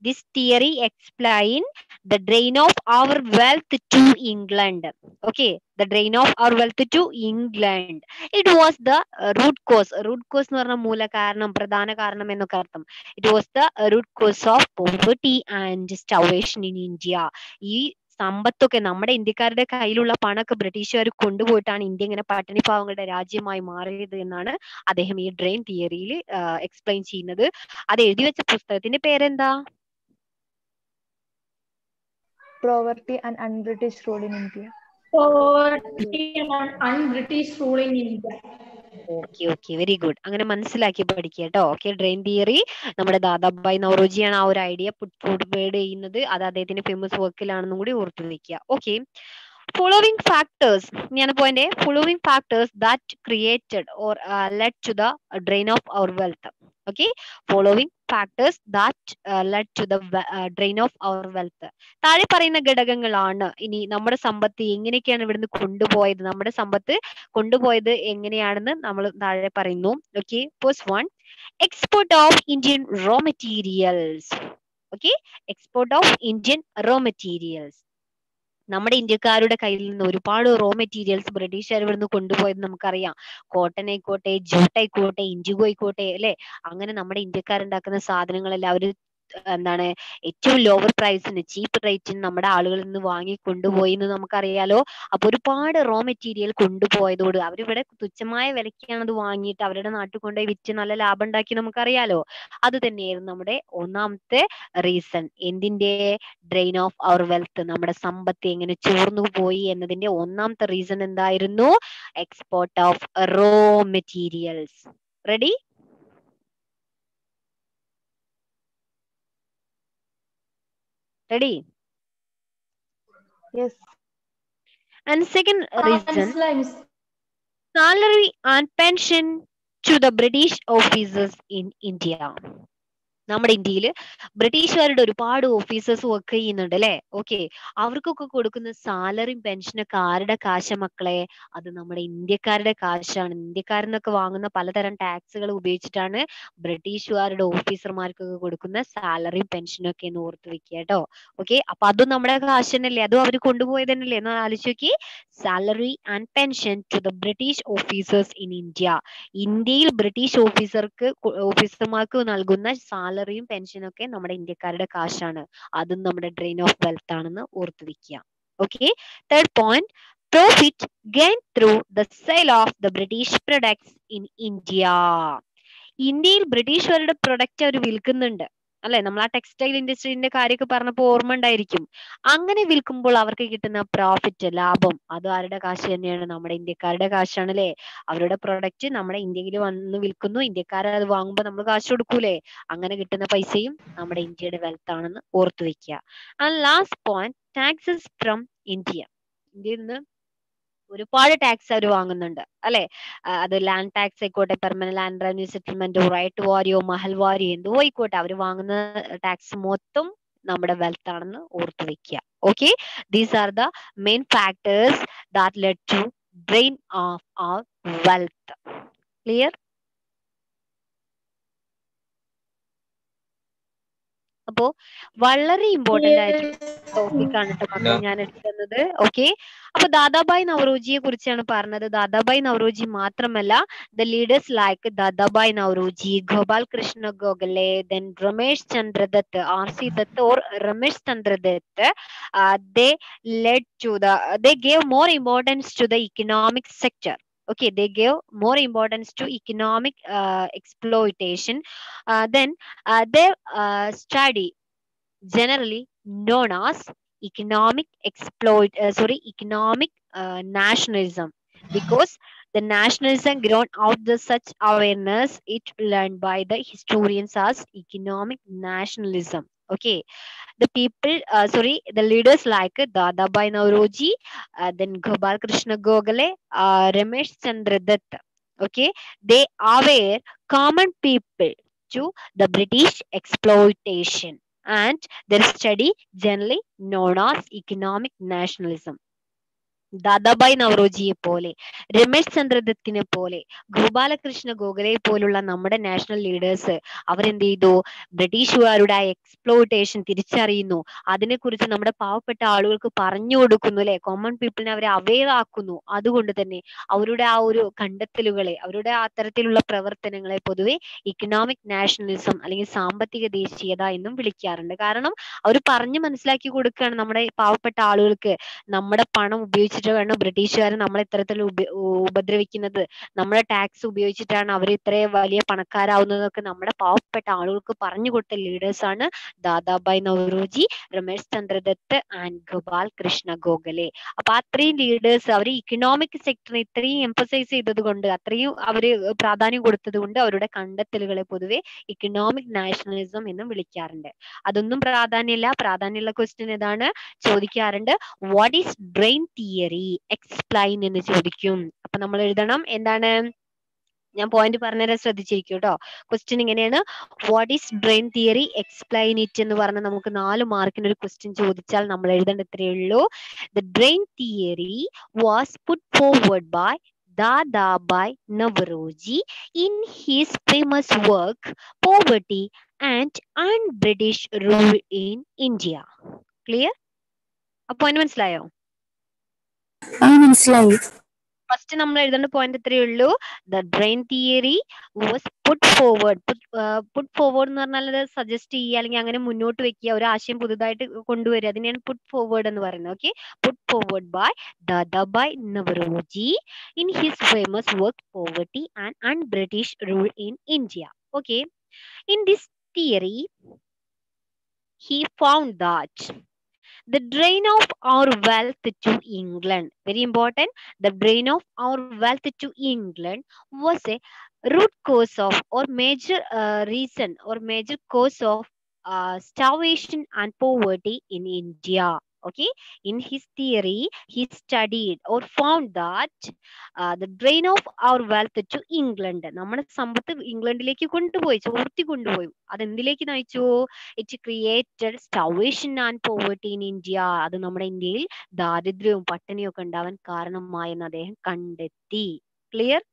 This theory explain the drain of our wealth to England. Okay, the drain of our wealth to England. It was the root cause. Root cause എന്ന് പറഞ്ഞ മൂല കാരണം, പ്രധാന കാരണം എന്നൊക്കെ അർത്ഥം. It was the root cause of poverty and starvation in India. ഈ സമ്പത്തൊക്കെ, നമ്മുടെ ഇന്ത്യക്കാരുടെ കയ്യിലുള്ള പണമൊക്കെ ബ്രിട്ടീഷുകാർ കൊണ്ടുപോയിട്ടാണ് ഇന്ത്യ ഇങ്ങനെ പട്ടിണി പാവങ്ങളുടെ രാജ്യമായി മാറിയത് എന്നാണ് അദ്ദേഹം ഈ ഡ്രെയിൻ തിയറിയിൽ എക്സ്പ്ലെയിൻ ചെയ്യുന്നത്. അത് എഴുതി വെച്ച പുസ്തകത്തിന്റെ പേരെന്താ? Poverty and un-British rule in India. Poverty and un-British rule in India. Okay, very good. അങ്ങനെ മനസ്സിലാക്കി പഠിക്കുക കേട്ടോ. ഓക്കെ, ഡ്രെയിൻ തിയറി നമ്മുടെ ദാദാബായ് നവറോജിയാണ് ആ ഒരു ഐഡിയ ഫോർവേഡ് ചെയ്യുന്നത്. അത് അദ്ദേഹത്തിന്റെ ഫേമസ് വർക്കിലാണെന്നും കൂടി ഓർത്തു വെക്കുക. ഓക്കെ, following factors, ഞാൻ point, following factors that created or led to the drain of our wealth. Okay, following factors that led to the drain of our wealth. താഴെ പറയുന്ന ഘടകങ്ങളാണ് ഇനി നമ്മുടെ സമ്പത്ത് എങ്ങനെയൊക്കെയാണ് ഇവിടുന്ന് കൊണ്ടുപോയത്, നമ്മുടെ സമ്പത്ത് കൊണ്ടുപോയത് എങ്ങനെയാണെന്ന് നമ്മൾ താഴെ പറയുന്നു. Okay, first one, export of Indian raw materials. Okay, export of Indian raw materials. നമ്മുടെ ഇന്ത്യക്കാരുടെ കയ്യിൽ നിന്ന് ഒരുപാട് റോ മെറ്റീരിയൽസ് ബ്രിട്ടീഷുകാർ ഇവിടുന്ന് കൊണ്ടുപോയത് നമുക്കറിയാം. കോട്ടൺ ആയിക്കോട്ടെ, ജൂട്ട് ആയിക്കോട്ടെ, ഇൻഡിഗോ ആയിക്കോട്ടെ, അല്ലെ, അങ്ങനെ നമ്മുടെ ഇന്ത്യക്കാരുണ്ടാക്കുന്ന സാധനങ്ങളെല്ലാം അവര് എന്താണ് ഏറ്റവും ലോവർ പ്രൈസിന്, ചീപ്പ് റേറ്റിന് നമ്മുടെ ആളുകളിൽ നിന്ന് വാങ്ങി കൊണ്ടുപോയി എന്ന് നമുക്കറിയാലോ. അപ്പൊ ഒരുപാട് റോ മെറ്റീരിയൽ കൊണ്ടുപോയതോട് അവരിവിടെ തുച്ഛമായ വിലയ്ക്കാണ് അത് വാങ്ങിയിട്ട് അവരുടെ നാട്ടിൽ കൊണ്ടുപോയി വിറ്റ് നല്ല ലാഭം ഉണ്ടാക്കി നമുക്കറിയാലോ. അത് തന്നെയായിരുന്നു നമ്മുടെ ഒന്നാമത്തെ റീസൺ. എന്തിന്റെ? ഡ്രെയിൻ ഓഫ് അവർ വെൽത്ത്, നമ്മുടെ സമ്പത്ത് എങ്ങനെ ചോർന്നു പോയി എന്നതിന്റെ ഒന്നാമത്തെ റീസൺ എന്തായിരുന്നു? Export of raw materials. Ready? Ready? Yes. And second reason, salary and pension to the British officers in India. നമ്മുടെ ഇന്ത്യയിൽ ബ്രിട്ടീഷുകാരുടെ ഒരുപാട് ഓഫീസേഴ്സ് വർക്ക് ചെയ്യുന്നുണ്ട് അല്ലെ. ഓക്കെ, അവർക്കൊക്കെ കൊടുക്കുന്ന സാലറിയും പെൻഷനൊക്കെ ആരുടെ കാശ മക്കളെ? അത് നമ്മുടെ ഇന്ത്യക്കാരുടെ കാശാണ്. ഇന്ത്യക്കാരെന്നൊക്കെ വാങ്ങുന്ന പലതരം ടാക്സുകൾ ഉപയോഗിച്ചിട്ടാണ് ബ്രിട്ടീഷുകാരുടെ ഓഫീസർമാർക്കൊക്കെ കൊടുക്കുന്ന സാലറിയും പെൻഷനും ഒക്കെ എന്ന് ഓർത്ത് വെക്കുക കേട്ടോ. ഓക്കെ, അപ്പൊ അതും നമ്മുടെ കാശ് തന്നെയല്ലേ, അതും അവർ കൊണ്ടുപോയത് തന്നെയല്ലേ എന്ന് ആലോചിച്ച് നോക്കി. Salary and pension to the British officers in India. ഇന്ത്യയിൽ ബ്രിട്ടീഷ് ഓഫീസർമാർക്ക് നൽകുന്ന സാലറിയും പെൻഷനും ഒക്കെ നമ്മുടെ ഇന്ത്യക്കാരുടെ കാശാണ്. അതും നമ്മുടെ ഡ്രെയിൻ ഓഫ് വെൽത്ത് ആണെന്ന് ഓർത്തു വെക്കുക. Okay, third point, Profit gained through the sale of the British products in India. ഇന്ത്യയിൽ ബ്രിട്ടീഷുകാരുടെ പ്രൊഡക്റ്റ് അവർ വിൽക്കുന്നുണ്ട് അല്ലെ. നമ്മൾ ആ ടെക്സ്റ്റൈൽ ഇൻഡസ്ട്രീന്റെ കാര്യമൊക്കെ പറഞ്ഞപ്പോൾ ഓർമ്മ ഉണ്ടായിരിക്കും. അങ്ങനെ വിൽക്കുമ്പോൾ അവർക്ക് കിട്ടുന്ന പ്രോഫിറ്റ്, ലാഭം, അത് ആരുടെ കാശ് തന്നെയാണ്? നമ്മുടെ ഇന്ത്യക്കാരുടെ കാശാണ് അല്ലെ. അവരുടെ പ്രൊഡക്റ്റ് നമ്മുടെ ഇന്ത്യയിൽ വന്ന് വിൽക്കുന്നു, ഇന്ത്യക്കാരെ അത് വാങ്ങുമ്പോൾ നമ്മൾ കാശ് കൊടുക്കൂലേ. അങ്ങനെ കിട്ടുന്ന പൈസയും നമ്മുടെ ഇന്ത്യയുടെ വെൽത്ത് ആണെന്ന് ഓർത്തു വെക്കുക. And last point, taxes from India. ഇന്ത്യയിൽ നിന്ന് ഒരുപാട് ടാക്സ് അവർ വാങ്ങുന്നുണ്ട് അല്ലെ. അത് ലാൻഡ് ടാക്സ് ആയിക്കോട്ടെ, പെർമനന്റ് ലാൻഡ് റവന്യൂ സെറ്റിൽമെന്റോ, റൈറ്റ് വാരിയോ, മഹൽ വാരിയോ, എന്തോ ആയിക്കോട്ടെ, അവർ വാങ്ങുന്ന ടാക്സ് മൊത്തം നമ്മുടെ വെൽത്ത് ആണെന്ന് ഓർത്തു വെക്കുക. Okay, these are the main factors that led to drain of our wealth. Clear? അപ്പോ വളരെ ഇമ്പോർട്ടന്റ് ആയിട്ടുള്ള ടോപ്പിക് ആണ് കേട്ടോ മക്കളെ ഞാൻ എടുക്കുന്നത്. ഓക്കെ, അപ്പൊ ദാദാഭായ് നവറോജിയെ കുറിച്ചാണ് പറഞ്ഞത്. ദാദാഭായ് നവറോജി മാത്രമല്ല, the leaders like Dadabhai Naoroji, Gopal Krishna Gokhale, then Ramesh Chandra Dutt, RC Dutt or Ramesh Chandra Dutt, they led to the they gave more importance to the economic sector. Okay, they gave more importance to economic exploitation. Then their study generally known as economic nationalism, because the nationalism grown out the such awareness it learned by the historians as economic nationalism. Okay, the people the leaders like Dadabhai Nauroji, then Gopal Krishna Gokhale, Ramesh Chandra Dutt, okay, they aware common people to the British exploitation, and their study generally known as economic nationalism. Dadabhai നവറോജിയെ പോലെ, രമേശ് ചന്ദ്രദത്തിനെ പോലെ, ഗോപാലകൃഷ്ണ ഗോഖലെ പോലുള്ള നമ്മുടെ national leaders അവരെന്ത് ചെയ്തു? ബ്രിട്ടീഷുകാരുടെ ആ exploitation തിരിച്ചറിയുന്നു, അതിനെക്കുറിച്ച് നമ്മുടെ പാവപ്പെട്ട ആളുകൾക്ക് പറഞ്ഞു കൊടുക്കുന്നു അല്ലെ. കോമൺ പീപ്പിളിനെ അവരെ അവെയർ ആക്കുന്നു. അതുകൊണ്ട് തന്നെ അവരുടെ ആ ഒരു കണ്ടെത്തലുകളെ, അവരുടെ ആ തരത്തിലുള്ള പ്രവർത്തനങ്ങളെ പൊതുവെ ഇക്കണോമിക് നാഷണലിസം അല്ലെങ്കിൽ സാമ്പത്തിക ദേശീയത എന്നും വിളിക്കാറുണ്ട്. കാരണം അവർ പറഞ്ഞു മനസ്സിലാക്കി കൊടുക്കുകയാണ് നമ്മുടെ പാവപ്പെട്ട ആളുകൾക്ക്, നമ്മുടെ പണം ഉപയോഗിച്ചിട്ടാണ് ബ്രിട്ടീഷുകാർ നമ്മളെ ഇത്തരത്തിൽ ഉപദ്രവിക്കുന്നത്, നമ്മുടെ ടാക്സ് ഉപയോഗിച്ചിട്ടാണ് അവർ ഇത്രയും വലിയ പണക്കാരാവുന്നതൊക്കെ നമ്മുടെ പാവപ്പെട്ട ആളുകൾക്ക് പറഞ്ഞു കൊടുത്ത ലീഡേഴ്സ് ആണ് ദാദാഭായ് നവറോജി, രമേശ് ചന്ദ്ര ദത്ത് ആൻഡ് ഗോപാൽ കൃഷ്ണ ഗോഖലെ. അപ്പൊ അത്രയും ലീഡേഴ്സ് അവർ ഇക്കണോമിക് സെക്ടറിനെ ഇത്രയും എംഫസൈസ് ചെയ്തത് കൊണ്ട്, അത്രയും അവര് പ്രാധാന്യം കൊടുത്തത് കൊണ്ട് അവരുടെ കണ്ടെത്തലുകളെ പൊതുവെ ഇക്കണോമിക് നാഷണലിസം എന്നും വിളിക്കാറുണ്ട്. അതൊന്നും പ്രാധാന്യമില്ല. പ്രാധാന്യമുള്ള ക്വസ്റ്റ്യൻ ഏതാണ് ചോദിക്കാറുണ്ട്? What is brain theory, explain എന്ന് ചോദിക്കും. അപ്പൊ നമ്മൾ എഴുതണം എന്താണ്? ഞാൻ പോയിന്റ് പറഞ്ഞുതരാൻ ശ്രദ്ധിച്ചിരിക്കും കേട്ടോ. ക്വസ്റ്റ്യൻ ഇങ്ങനെയാണ്, what is brain theory, explain it എന്ന് പറഞ്ഞ നമുക്ക് 4 മാർക്കിന് ഒരു ക്വസ്റ്റ്യൻ ചോദിച്ചാൽ നമ്മൾ എഴുതേണ്ട ഇത്രയേ ഉള്ളൂ. The brain theory was put forward by Dadabhai Navroji in his famous work Poverty and Un-British Rule in India. Clear? അപ്പൊ അതിന് മനസ്സിലായോ? മനസ്സിലായി. ഫസ്റ്റ് നമ്മൾ എഴുതേണ്ട പോയിന്റ് ഇത്രയേ ഉള്ളൂ. The brain theory was put forward. Puttu forward എന്ന് പറഞ്ഞാൽ അത് സജസ്റ്റ് ചെയ്യുക അല്ലെങ്കിൽ അങ്ങനെ മുന്നോട്ട് വെക്കുക, ഒരു ആശയം പുതുതായിട്ട് കൊണ്ടുവരിക, അതിനെയാണ് പുട്ട് ഫോർവേഡ് എന്ന് പറയുന്നത്. ഓക്കെ, put forward by Dadabhai Naoroji in his famous work poverty and unBritish rule in India. Okay, in this theory he found that the drain of our wealth to England, very important, the drain of our wealth to England was a root cause of or major reason or major cause of starvation and poverty in India. Okay, in his theory, he studied or found that the drain of our wealth to England, നമ്മുടെ സമ്പത്ത് ഇംഗ്ലണ്ടിലേക്ക് കൊണ്ടുപോയി, ചോർത്തി കൊണ്ടുപോയി. അതെന്തിലേക്ക് നയിച്ചു? It created starvation and poverty in India. അത് നമ്മുടെ ഇന്ത്യയിൽ ദാരിദ്ര്യവും പട്ടിണിയും ഒക്കെ ഉണ്ടാവാൻ കാരണമായെന്ന് അദ്ദേഹം കണ്ടെത്തി. ക്ലിയർ?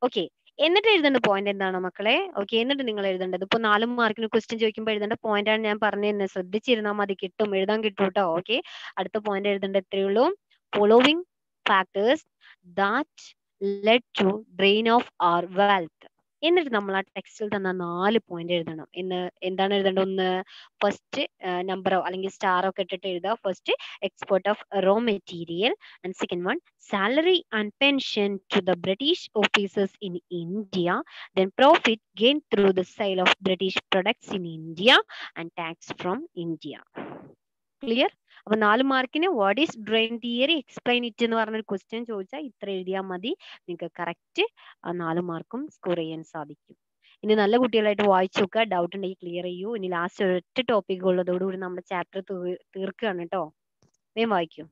ഓക്കെ, എന്നിട്ട് എഴുതേണ്ട പോയിന്റ് എന്താണ് മക്കളെ? ഓക്കെ, എന്നിട്ട് നിങ്ങൾ എഴുതേണ്ടത് ഇപ്പൊ 4 മാർക്കിന് ക്വസ്റ്റ്യൻ ചോദിക്കുമ്പോൾ എഴുതേണ്ട പോയിന്റ് ആണ് ഞാൻ പറഞ്ഞിരുന്നത്. ശ്രദ്ധിച്ചിരുന്നാൽ മതി, കിട്ടും, എഴുതാൻ കിട്ടും കേട്ടോ. ഓക്കെ, അടുത്ത പോയിന്റ് എഴുതേണ്ട എത്രയേ ഉള്ളൂ. Following factors that led to drain of our wealth. എന്നിട്ട് നമ്മൾ ആ ടെക്സ്റ്റിൽ തന്ന 4 പോയിന്റ് എഴുതണം. എന്താണ് എഴുതേണ്ടത്? ഒന്ന്, ഫസ്റ്റ് നമ്പറോ അല്ലെങ്കിൽ സ്റ്റാറോ ഒക്കെ ഇട്ടിട്ട് എഴുതുക. First, export of raw material, and second one, salary and pension to the British officers in India, then profit gained through the sale of British products in India and tax from India. Clear? അപ്പൊ 4 മാർക്കിന് what is drain theory, explain it എന്ന് പറഞ്ഞൊരു question ചോദിച്ചാൽ ഇത്ര എഴുതിയാൽ മതി. നിങ്ങൾക്ക് correct ആ 4 മാർക്കും സ്കോർ ചെയ്യാൻ സാധിക്കും. ഇനി നല്ല കുട്ടികളായിട്ട് വായിച്ചു നോക്കുക. ഡൗട്ട് ഉണ്ടെങ്കിൽ ക്ലിയർ ചെയ്യൂ. ഇനി ലാസ്റ്റ് ഒരൊറ്റ ടോപ്പിക് ഉള്ളതോടുകൂടി നമ്മുടെ ചാപ്റ്റർ തീർക്കുകയാണ് കേട്ടോ. വേഗം വായിക്കൂ.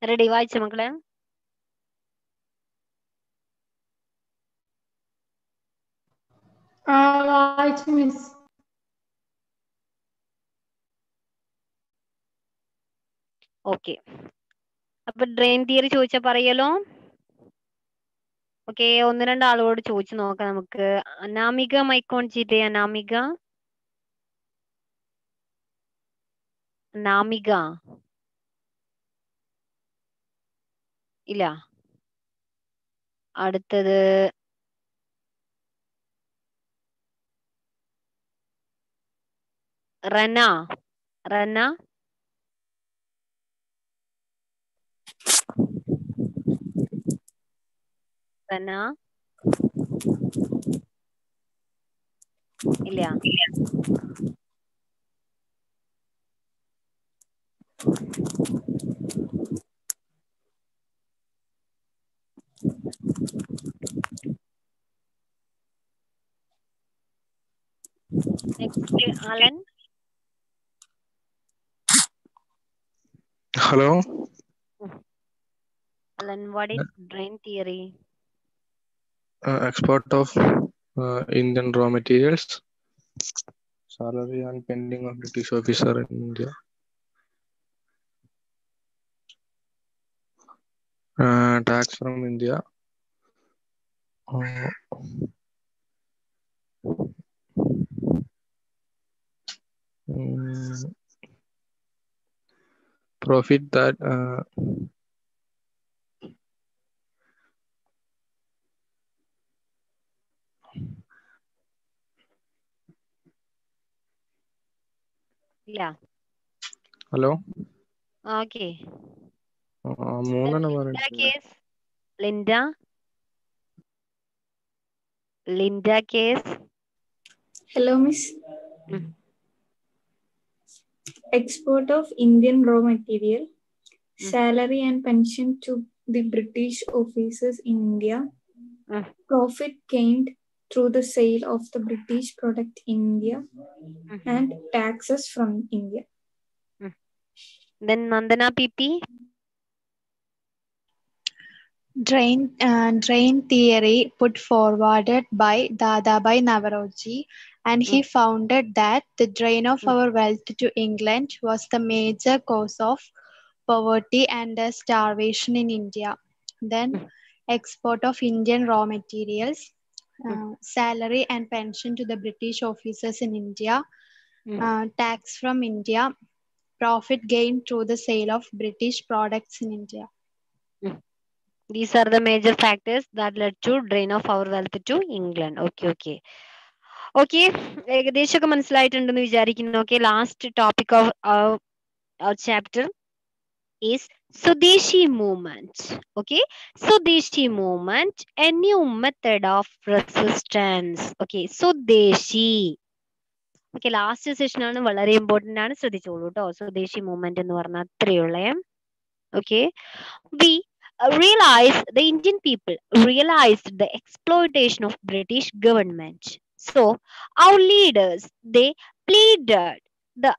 റെഡി? വായിച്ച മക്കളെ? വായിച്ചു മിസ്. ഓക്കെ. അപ്പൊ ഡ്രെയിൻ തിയറി ചോദിച്ചാൽ പറയലോ. ഓക്കെ, 1-2 ആളോട് ചോദിച്ചു നോക്കാം നമുക്ക്. അനാമിക മൈക്കോൺ ചെയ്തേ. അനാമിക, അനാമിക ഇല്ല. അടുത്തത് റന. റന റന ഇല്ല. Next Alan. Hello. Alan, what is drain theory? Export of Indian raw materials, salary and pending of British officer in India, tax from India, profit that ഇല്ല. hello. Okay. മൂന്നെണ്ണം Linda പറഞ്ഞിട്ടില്ല. case. Linda. Linda case. Hello, Miss. Mm. Export of Indian raw material, salary and pension to the British officers in India, profit gained through the sale of the British product in India, and taxes from India. Then Nandana PP. Drain theory put forwarded by Dadabhai Naoroji, and he founded that the drain of our wealth to England was the major cause of poverty and starvation in India. Then export of Indian raw materials, salary and pension to the British officers in India, tax from India, profit gained through the sale of British products in India. These are the major factors that led to drain of our wealth to England. Okay, okay. Okay, ഏകദേശമൊക്കെ മനസ്സിലായിട്ടുണ്ടെന്ന് വിചാരിക്കുന്നു. Okay, last topic of chapter is Swadeshi movement. Okay, Swadeshi movement, a new method of resistance. Okay, Swadeshi. Okay, last session ആണ്, വളരെ important ആണ്, ശ്രദ്ധിച്ചോളൂ കേട്ടോ. സ്വദേശി movement എന്ന് പറഞ്ഞാൽ അത്രയുള്ളേ. Okay, we the Indian people realized the exploitation of British government. So our leaders, they pleaded the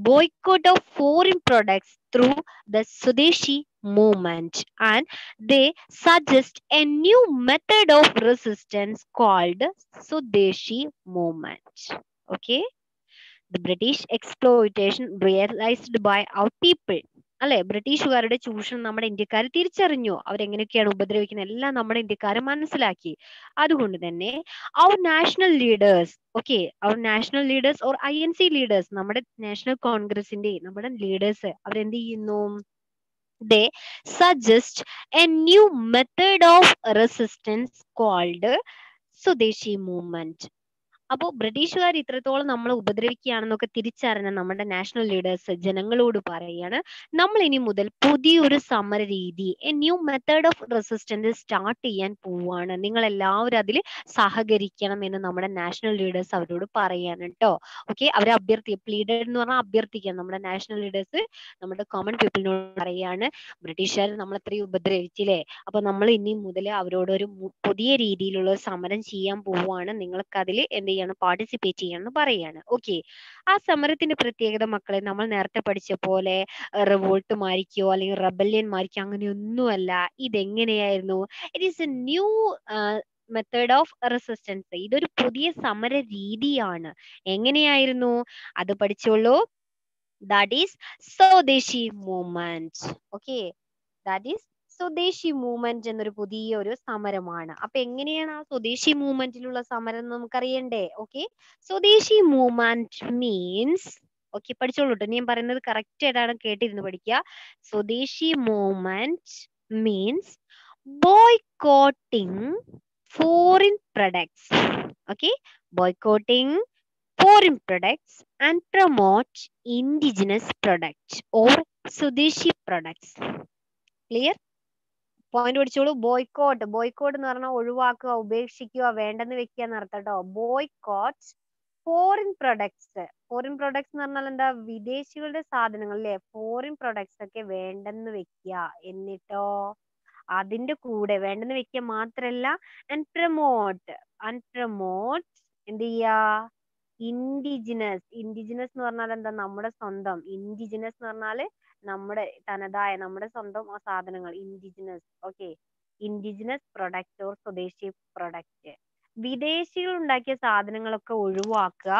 boycott of foreign products through the Swadeshi movement, and they suggest a new method of resistance called Swadeshi movement. Okay, the British exploitation realized by our people. അല്ലെ, ബ്രിട്ടീഷുകാരുടെ ചൂഷണം നമ്മുടെ ഇന്ത്യക്കാർ തിരിച്ചറിഞ്ഞു. അവരെങ്ങനെയൊക്കെയാണ് ഉപദ്രവിക്കുന്നത് എല്ലാം നമ്മുടെ ഇന്ത്യക്കാർ മനസ്സിലാക്കി. അതുകൊണ്ട് തന്നെ our national leaders, okay, our national leaders or INC leaders, നമ്മുടെ നാഷണൽ കോൺഗ്രസിന്റെ നമ്മുടെ ലീഡേഴ്സ് അവരെന്ത് ചെയ്യുന്നു? They suggest a new method of resistance called Swadeshi movement. അപ്പോൾ ബ്രിട്ടീഷുകാർ ഇത്രത്തോളം നമ്മളെ ഉപദ്രവിക്കുകയാണെന്നൊക്കെ തിരിച്ചറിഞ്ഞ നമ്മുടെ നാഷണൽ ലീഡേഴ്സ് ജനങ്ങളോട് പറയാണ്, നമ്മൾ ഇനി മുതൽ പുതിയൊരു സമര രീതി, A new method of resistance start ചെയ്യാൻ പോവാണ്. നിങ്ങൾ എല്ലാവരും അതിൽ സഹകരിക്കണം എന്ന് നമ്മുടെ നാഷണൽ ലീഡേഴ്സ് അവരോട് പറയാണ് കേട്ടോ. ഓക്കെ, അവരെ പ്ലീഡഡ് എന്ന് പറഞ്ഞാൽ അഭ്യർത്ഥിക്കാൻ. നമ്മുടെ നാഷണൽ ലീഡേഴ്സ് നമ്മുടെ കോമൺ പീപ്പിളിനോട് പറയാണ്, ബ്രിട്ടീഷുകാർ നമ്മൾ അത്രയും ഉപദ്രവിച്ചില്ലേ, അപ്പൊ നമ്മൾ ഇനി മുതൽ അവരോടൊരു പുതിയ രീതിയിലുള്ള സമരം ചെയ്യാൻ പോവുകയാണ്, നിങ്ങൾക്ക് അതിൽ എന്ത് ചെയ്യണം, പാർട്ടിസിപ്പേറ്റ് ചെയ്യണം പറയാണ്. ഓക്കെ, ആ സമരത്തിന്റെ പ്രത്യേകത മക്കളെ നമ്മൾ നേരത്തെ പഠിച്ച പോലെ റിവോൾട്ട് മാരിക്കോ അല്ലെങ്കിൽ റെബല്യൻ മാരിക്കോ അങ്ങനെയൊന്നുമല്ല. ഇതെങ്ങനെയായിരുന്നു? It is a new method of resistance. ഇതൊരു പുതിയ സമര രീതിയാണ്. എങ്ങനെയായിരുന്നു അത് പഠിച്ചോളൂ. That is swadeshi movement. Okay, that is swadeshi movement എന്നൊരു പുതിയൊരു സമരമാണ്. അപ്പൊ എങ്ങനെയാണ് ആ സ്വദേശി മൂവ്മെന്റിലുള്ള സമരം എന്ന് നമുക്കറിയണ്ടേ? ഓക്കെ, സ്വദേശി മൂവ്മെന്റ് മീൻസ്, ഓക്കെ പഠിച്ചോളൂ കേട്ടോ, ഞാൻ പറയുന്നത് കറക്റ്റ് ആയിട്ടാണ് കേട്ടിരുന്ന് പഠിക്കുക. സ്വദേശി movement means boycotting foreign products. Okay, boycotting foreign products and promote indigenous products or Swadeshi products. Clear? Point പഠിച്ചോളൂ. ബോയ്ക്കോട്ട്, ബോയ്ക്കോട്ട് എന്ന് പറഞ്ഞാൽ ഒഴിവാക്കുക, ഉപേക്ഷിക്കുക, വേണ്ടെന്ന് വെക്കുക എന്നർത്ഥം കേട്ടോ. Boycott foreign products. Foreign products എന്ന് പറഞ്ഞാൽ എന്താ? വിദേശികളുടെ സാധനങ്ങൾ അല്ലേ. ഫോറിൻ പ്രൊഡക്ട്സ് ഒക്കെ വേണ്ടെന്ന് വെക്കുക. എന്നിട്ടോ അതിന്റെ കൂടെ വേണ്ടെന്ന് വെക്കുക മാത്രല്ല, ആൻഡ് പ്രമോട്ട് എന്ത് ചെയ്യാ? ഇൻഡിജിനസ്. ഇൻഡിജിനസ് എന്ന് പറഞ്ഞാൽ എന്താ? നമ്മുടെ സ്വന്തം. ഇൻഡിജിനസ് എന്ന് പറഞ്ഞാല് നമ്മുടെ തനതായ, നമ്മുടെ സ്വന്തം സാധനങ്ങൾ. Indigenous. Okay, indigenous product or സ്വദേശി പ്രൊഡക്റ്റ്. വിദേശികൾ ഉണ്ടാക്കിയ സാധനങ്ങളൊക്കെ ഒഴിവാക്കുക,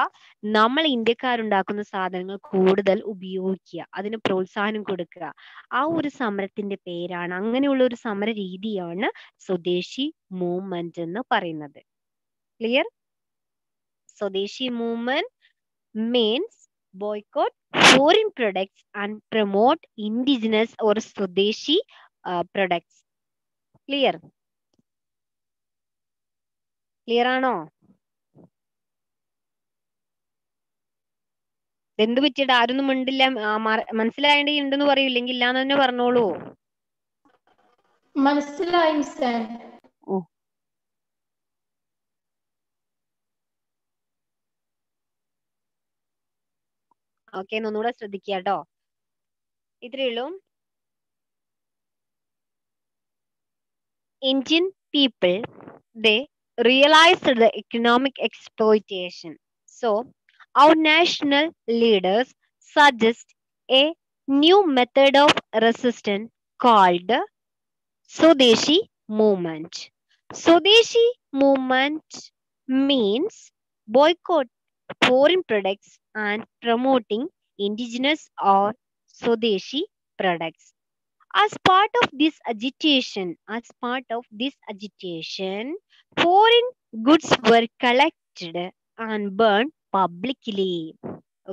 നമ്മൾ ഇന്ത്യക്കാരുണ്ടാക്കുന്ന സാധനങ്ങൾ കൂടുതൽ ഉപയോഗിക്കുക, അതിന് പ്രോത്സാഹനം കൊടുക്കുക. ആ ഒരു സമരത്തിന്റെ പേരാണ്, അങ്ങനെയുള്ള ഒരു സമര രീതിയാണ് സ്വദേശി മൂവ്മെന്റ് എന്ന് പറയുന്നത്. ക്ലിയർ? സ്വദേശി movement means boycott foreign products and promote indigenous or Swadeshi products. Clear? Clear ആണോ? എന്ത് പറ്റിയിട്ട് ആരൊന്നും മിണ്ടില്ല? മനസ്സിലായേണ്ടി ഉണ്ടെന്ന് പറയൂല്ലെങ്കിൽ ഇല്ലാന്ന് തന്നെ പറഞ്ഞോളൂ. മനസ്സിലായി സാർ. ഓക്കെ, ഒന്നുകൂടെ ശ്രദ്ധിക്കുക കേട്ടോ. ഇത്രയേ ഉള്ളൂ. Indian people, they realized the economic exploitation. So our national leaders suggest a new method of resistance called Swadeshi movement. Swadeshi movement means boycott foreign products and promoting indigenous or Swadeshi products. As part of this agitation, foreign goods were collected and burned publicly.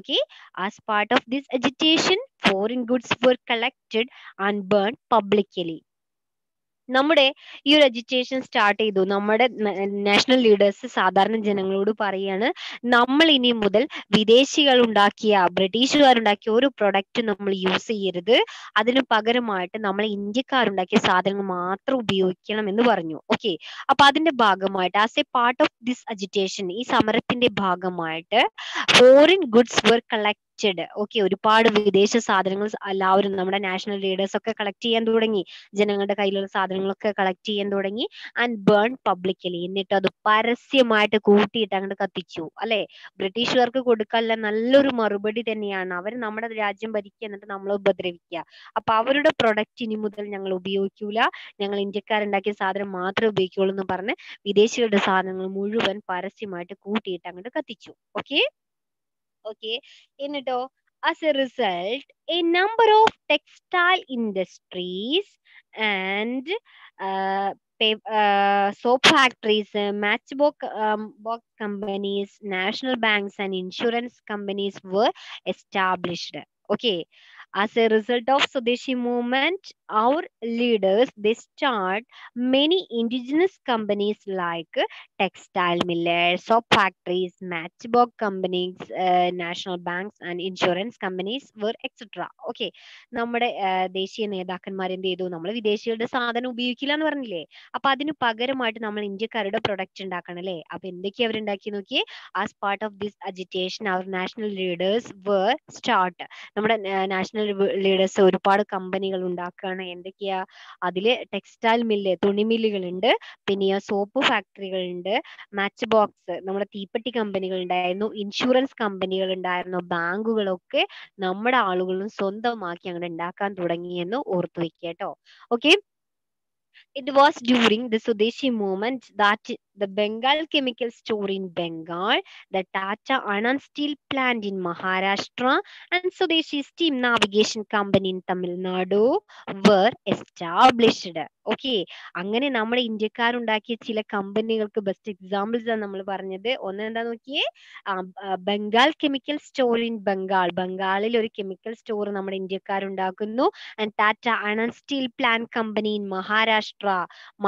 Okay, as part of this agitation, foreign goods were collected and burned publicly. നമ്മുടെ ഈ ഒരു agitation start ചെയ്തു. നമ്മുടെ national leaders സാധാരണ ജനങ്ങളോട് പറയാണ്, നമ്മൾ ഇനി മുതൽ വിദേശികൾ ഉണ്ടാക്കിയ, ബ്രിട്ടീഷുകാരുണ്ടാക്കിയ ഒരു പ്രൊഡക്റ്റ് നമ്മൾ യൂസ് ചെയ്യരുത്, അതിന് പകരമായിട്ട് നമ്മൾ ഇന്ത്യക്കാരുണ്ടാക്കിയ സാധനങ്ങൾ മാത്രം ഉപയോഗിക്കണം എന്ന് പറഞ്ഞു. ഓക്കെ, അപ്പൊ അതിന്റെ ഭാഗമായിട്ട് as A part of this agitation, ഈ സമരത്തിന്റെ ഭാഗമായിട്ട് ഫോറിൻ ഗുഡ്സ് വർ കളക്റ്റഡ്. ഓക്കെ, ഒരുപാട് വിദേശ സാധനങ്ങൾ എല്ലാവരും നമ്മുടെ നാഷണൽ ലീഡേഴ്സ് ഒക്കെ കളക്ട് ചെയ്യാൻ തുടങ്ങി. ജനങ്ങളുടെ കയ്യിലുള്ള സാധനങ്ങളൊക്കെ കളക്ട് ചെയ്യാൻ തുടങ്ങി. ആൻഡ് ബേൺ പബ്ലിക്കലി, എന്നിട്ട് അത് പരസ്യമായിട്ട് കൂട്ടിയിട്ട് അങ്ങോട്ട് കത്തിച്ചു. അല്ലെ, ബ്രിട്ടീഷുകാർക്ക് കൊടുക്കാനുള്ള നല്ലൊരു മറുപടി തന്നെയാണ്. അവർ നമ്മുടെ രാജ്യം ഭരിക്കുക, എന്നിട്ട് നമ്മളെ ഉപദ്രവിക്കുക. അപ്പൊ അവരുടെ പ്രൊഡക്റ്റ് ഇനി മുതൽ ഞങ്ങൾ ഉപയോഗിക്കൂല, ഞങ്ങൾ ഇന്ത്യക്കാരുണ്ടാക്കിയ സാധനം മാത്രമേ ഉപയോഗിക്കുള്ളൂ എന്ന് പറഞ്ഞ് വിദേശികളുടെ സാധനങ്ങൾ മുഴുവൻ പരസ്യമായിട്ട് കൂട്ടിയിട്ട് അങ്ങോട്ട് കത്തിച്ചു. ഓക്കെ, എന്നിട്ടോ as a result a number of textile industries and soap factories, matchbook box companies, national banks and insurance companies were established. Okay, as a result of Swadeshi movement, our leaders, they start many indigenous companies like textile millers, soap factories, matchbox companies, national banks and insurance companies were etc. Okay, നമ്മുടെ ദേശീയ നേതാക്കന്മാർ എന്ത് ചെയ്തു? നമ്മൾ വിദേശികളുടെ സാധനം ഉപയോഗിക്കില്ല എന്ന് പറഞ്ഞില്ലേ, അപ്പൊ അതിന് പകരമായിട്ട് നമ്മൾ ഇന്ത്യക്കാരുടെ പ്രൊഡക്റ്റ് ഉണ്ടാക്കണം അല്ലേ. അപ്പൊ എന്തൊക്കെയാ അവരുണ്ടാക്കി നോക്കിയേ? As part of this agitation our national leaders were start, നമ്മുടെ നാഷണൽ ലീഡേഴ്സ് ഒരുപാട് കമ്പനികൾ ഉണ്ടാക്കുകയാണ്. എന്തൊക്കെയാ? അതില് ടെക്സ്റ്റൈൽ മില്ല്, തുണിമില്ലുകൾ ഉണ്ട്, പിന്നെ സോപ്പ് ഫാക്ടറികൾ ഉണ്ട്, മാച്ച് ബോക്സ്, നമ്മുടെ തീപ്പെട്ടി കമ്പനികൾ ഉണ്ടായിരുന്നു, ഇൻഷുറൻസ് കമ്പനികൾ ഉണ്ടായിരുന്നു, ബാങ്കുകളൊക്കെ നമ്മുടെ ആളുകളും സ്വന്തമാക്കി അങ്ങനെ ഉണ്ടാക്കാൻ തുടങ്ങിയെന്ന് ഓർത്തു വെക്കുക കേട്ടോ. Okay, it was during the Swadeshi movement that the Bengal chemical store in Bengal, the Tata Anand steel plant in Maharashtra, and Swadeshi steam navigation company in Tamil Nadu were established. Okay, അങ്ങനെ നമ്മുടെ ഇന്ത്യക്കാരുണ്ടാക്കിയ ചില കമ്പനികൾക്ക് best examples ആണ് നമ്മൾ പറഞ്ഞത്. ഒന്ന് എന്താ നോക്കിയേ? Bengal chemical store in Bengal, ബംഗാളിൽ ഒരു കെമിക്കൽ സ്റ്റോർ നമ്മുടെ ഇന്ത്യക്കാരുണ്ടാക്കുന്നു. And Tata iron steel plant company in Maharashtra,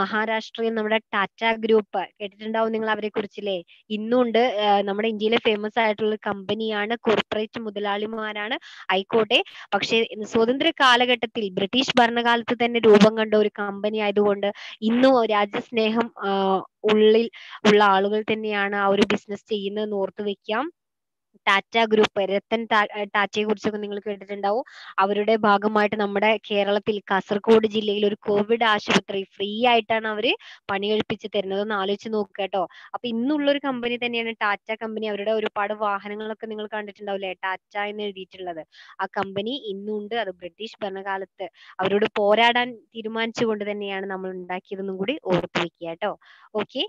മഹാരാഷ്ട്രയിൽ നമ്മുടെ ടാറ്റ ഗ്രൂപ്പ് കേട്ടിട്ടുണ്ടാവും നിങ്ങൾ അവരെ കുറിച്ചില്ലേ. ഇന്നുണ്ട്, നമ്മുടെ ഇന്ത്യയിലെ ഫേമസ് ആയിട്ടുള്ള കമ്പനിയാണ്, കോർപ്പറേറ്റ് മുതലാളിമാരാണ് ആയിക്കോട്ടെ. പക്ഷെ സ്വതന്ത്ര കാലഘട്ടത്തിൽ ബ്രിട്ടീഷ് ഭരണകാലത്ത് തന്നെ രൂപം കണ്ട ഒരു കമ്പനി ആയതുകൊണ്ട് ഇന്നും രാജ്യസ്നേഹം ഉള്ളിൽ ഉള്ള ആളുകൾ തന്നെയാണ് ആ ഒരു ബിസിനസ് ചെയ്യുന്നതെന്ന് ഓർത്തു വെക്കാം. ടാറ്റ ഗ്രൂപ്പ്, രത്തൻ ടാറ്റയെ കുറിച്ചൊക്കെ നിങ്ങൾ കേട്ടിട്ടുണ്ടാവും. അവരുടെ ഭാഗമായിട്ട് നമ്മുടെ കേരളത്തിൽ കാസർഗോഡ് ജില്ലയിൽ ഒരു കോവിഡ് ആശുപത്രി ഫ്രീ ആയിട്ടാണ് അവര് പണി കഴിപ്പിച്ച് തരുന്നത്. ഒന്ന് ആലോചിച്ച് നോക്കുക കേട്ടോ. അപ്പൊ ഇന്നുള്ളൊരു കമ്പനി തന്നെയാണ് ടാറ്റ കമ്പനി. അവരുടെ ഒരുപാട് വാഹനങ്ങളൊക്കെ നിങ്ങൾ കണ്ടിട്ടുണ്ടാവില്ലേ, ടാറ്റ എന്ന് എഴുതിയിട്ടുള്ളത്. ആ കമ്പനി ഇന്നുണ്ട്. അത് ബ്രിട്ടീഷ് ഭരണകാലത്ത് അവരോട് പോരാടാൻ തീരുമാനിച്ചുകൊണ്ട് തന്നെയാണ് നമ്മൾ ഉണ്ടാക്കിയതെന്നും കൂടി ഓർത്തു വെക്കുക കേട്ടോ. Okay,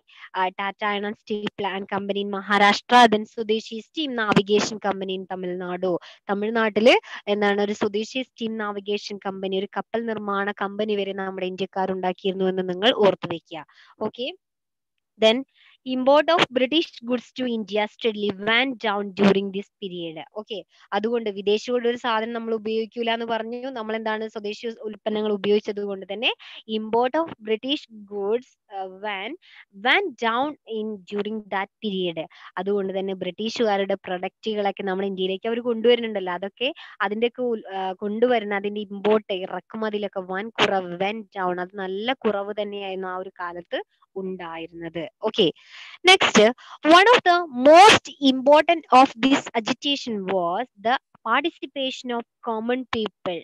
Tata iron steel plant company in Maharashtra, then സ്വദേശി steam navigation company in Tamil Nadu. തമിഴ്നാട്ടില് എന്താണ് ഒരു സ്വദേശി സ്റ്റീം നാവിഗേഷൻ കമ്പനി, ഒരു കപ്പൽ നിർമ്മാണ കമ്പനി വരെ നമ്മുടെ ഇന്ത്യക്കാരുണ്ടാക്കിയിരുന്നു എന്ന് നിങ്ങൾ ഓർത്തു വെക്കുക. Okay, then import of British goods to India steadily went down during this period. Okay, അതുകൊണ്ട് വിദേശികളുടെ ഒരു സാധനം നമ്മൾ ഉപയോഗിക്കൂല എന്ന് പറഞ്ഞു. നമ്മൾ എന്താണ് സ്വദേശി ഉൽപ്പന്നങ്ങൾ ഉപയോഗിച്ചത് കൊണ്ട് തന്നെ import of British goods went down in during that period. അതുകൊണ്ട് തന്നെ ബ്രിട്ടീഷുകാരുടെ പ്രൊഡക്റ്റുകളൊക്കെ നമ്മുടെ ഇന്ത്യയിലേക്ക് അവർ കൊണ്ടുവരുന്നുണ്ടല്ലോ, അതൊക്കെ അതിന്റെയൊക്കെ കൊണ്ടുവരുന്ന അതിന്റെ ഇമ്പോർട്ട്, ഇറക്കുമതിയിലൊക്കെ വൻ കുറവ്, went down, അത് നല്ല കുറവ് തന്നെയായിരുന്നു ആ ഒരു കാലത്ത് ഉണ്ടായിരുന്നത്. Okay, next, one of the most important of this agitation was the participation of common people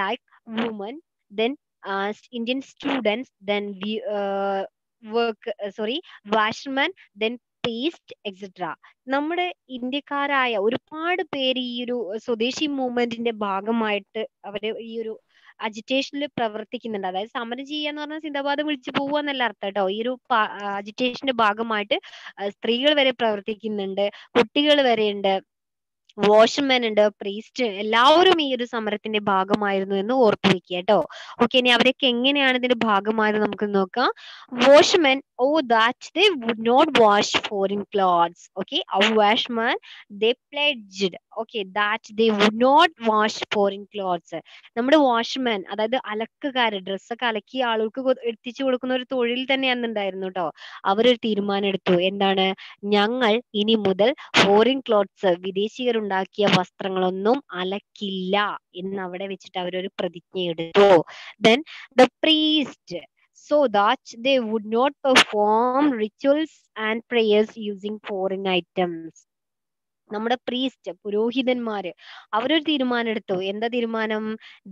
like women, then Indian students, then washermen, then priest etc. നമ്മുടെ ഇന്ത്യക്കാരായ ഒരുപാട് പേര് ഈ ഒരു സ്വദേശി മൂവ്മെന്റിന്റെ ഭാഗമായിട്ട് അവര് ഈ ഒരു അജിറ്റേഷനിൽ പ്രവർത്തിക്കുന്നുണ്ട്. അതായത് സമരം ചെയ്യാന്ന് പറഞ്ഞാൽ സിന്ദാബാദ് വിളിച്ചു പോവുക എന്നല്ല അർത്ഥം കേട്ടോ. ഈ ഒരു അജിറ്റേഷന്റെ ഭാഗമായിട്ട് സ്ത്രീകൾ വരെ പ്രവർത്തിക്കുന്നുണ്ട്, കുട്ടികൾ വരെ ഉണ്ട്, വാച്ച്മാൻ ഉണ്ട്, പ്രീസ്റ്റ്, എല്ലാവരും ഈ ഒരു സമരത്തിന്റെ ഭാഗമായിരുന്നു എന്ന് ഓർത്തു വെക്കുക കേട്ടോ. ഓക്കെ, ഇനി അവരൊക്കെ എങ്ങനെയാണ് ഇതിന്റെ ഭാഗമായത് നമുക്ക് നോക്കാം. Watchman that they would not wash foreign clothes. Okay, our washman, they pledged, okay, that they would not wash foreign clothes. നമ്മുടെ വാഷ്മാൻ, അതായത് അലക്കുകാര്, ഡ്രസ്സൊക്കെ അലക്കിയ ആളുകൾക്ക് എത്തിച്ചു കൊടുക്കുന്ന ഒരു തൊഴിൽ തന്നെയാണ് ഉണ്ടായിരുന്നു കേട്ടോ. അവരൊരു തീരുമാനം എടുത്തു, എന്താണ്, ഞങ്ങൾ ഇനി മുതൽ ഫോറിൻ ക്ലോത്ത്സ്, വിദേശികരുണ്ടാക്കിയ വസ്ത്രങ്ങളൊന്നും അലക്കില്ല എന്ന് അവിടെ വെച്ചിട്ട് അവരൊരു പ്രതിജ്ഞ എടുത്തു. Then the priest, so that they would not perform rituals and prayers using foreign items. നമ്മുടെ പ്രീസ്റ്റ്, പുരോഹിതന്മാര്, അവരൊരു തീരുമാനം എടുത്തു. എന്താ തീരുമാനം?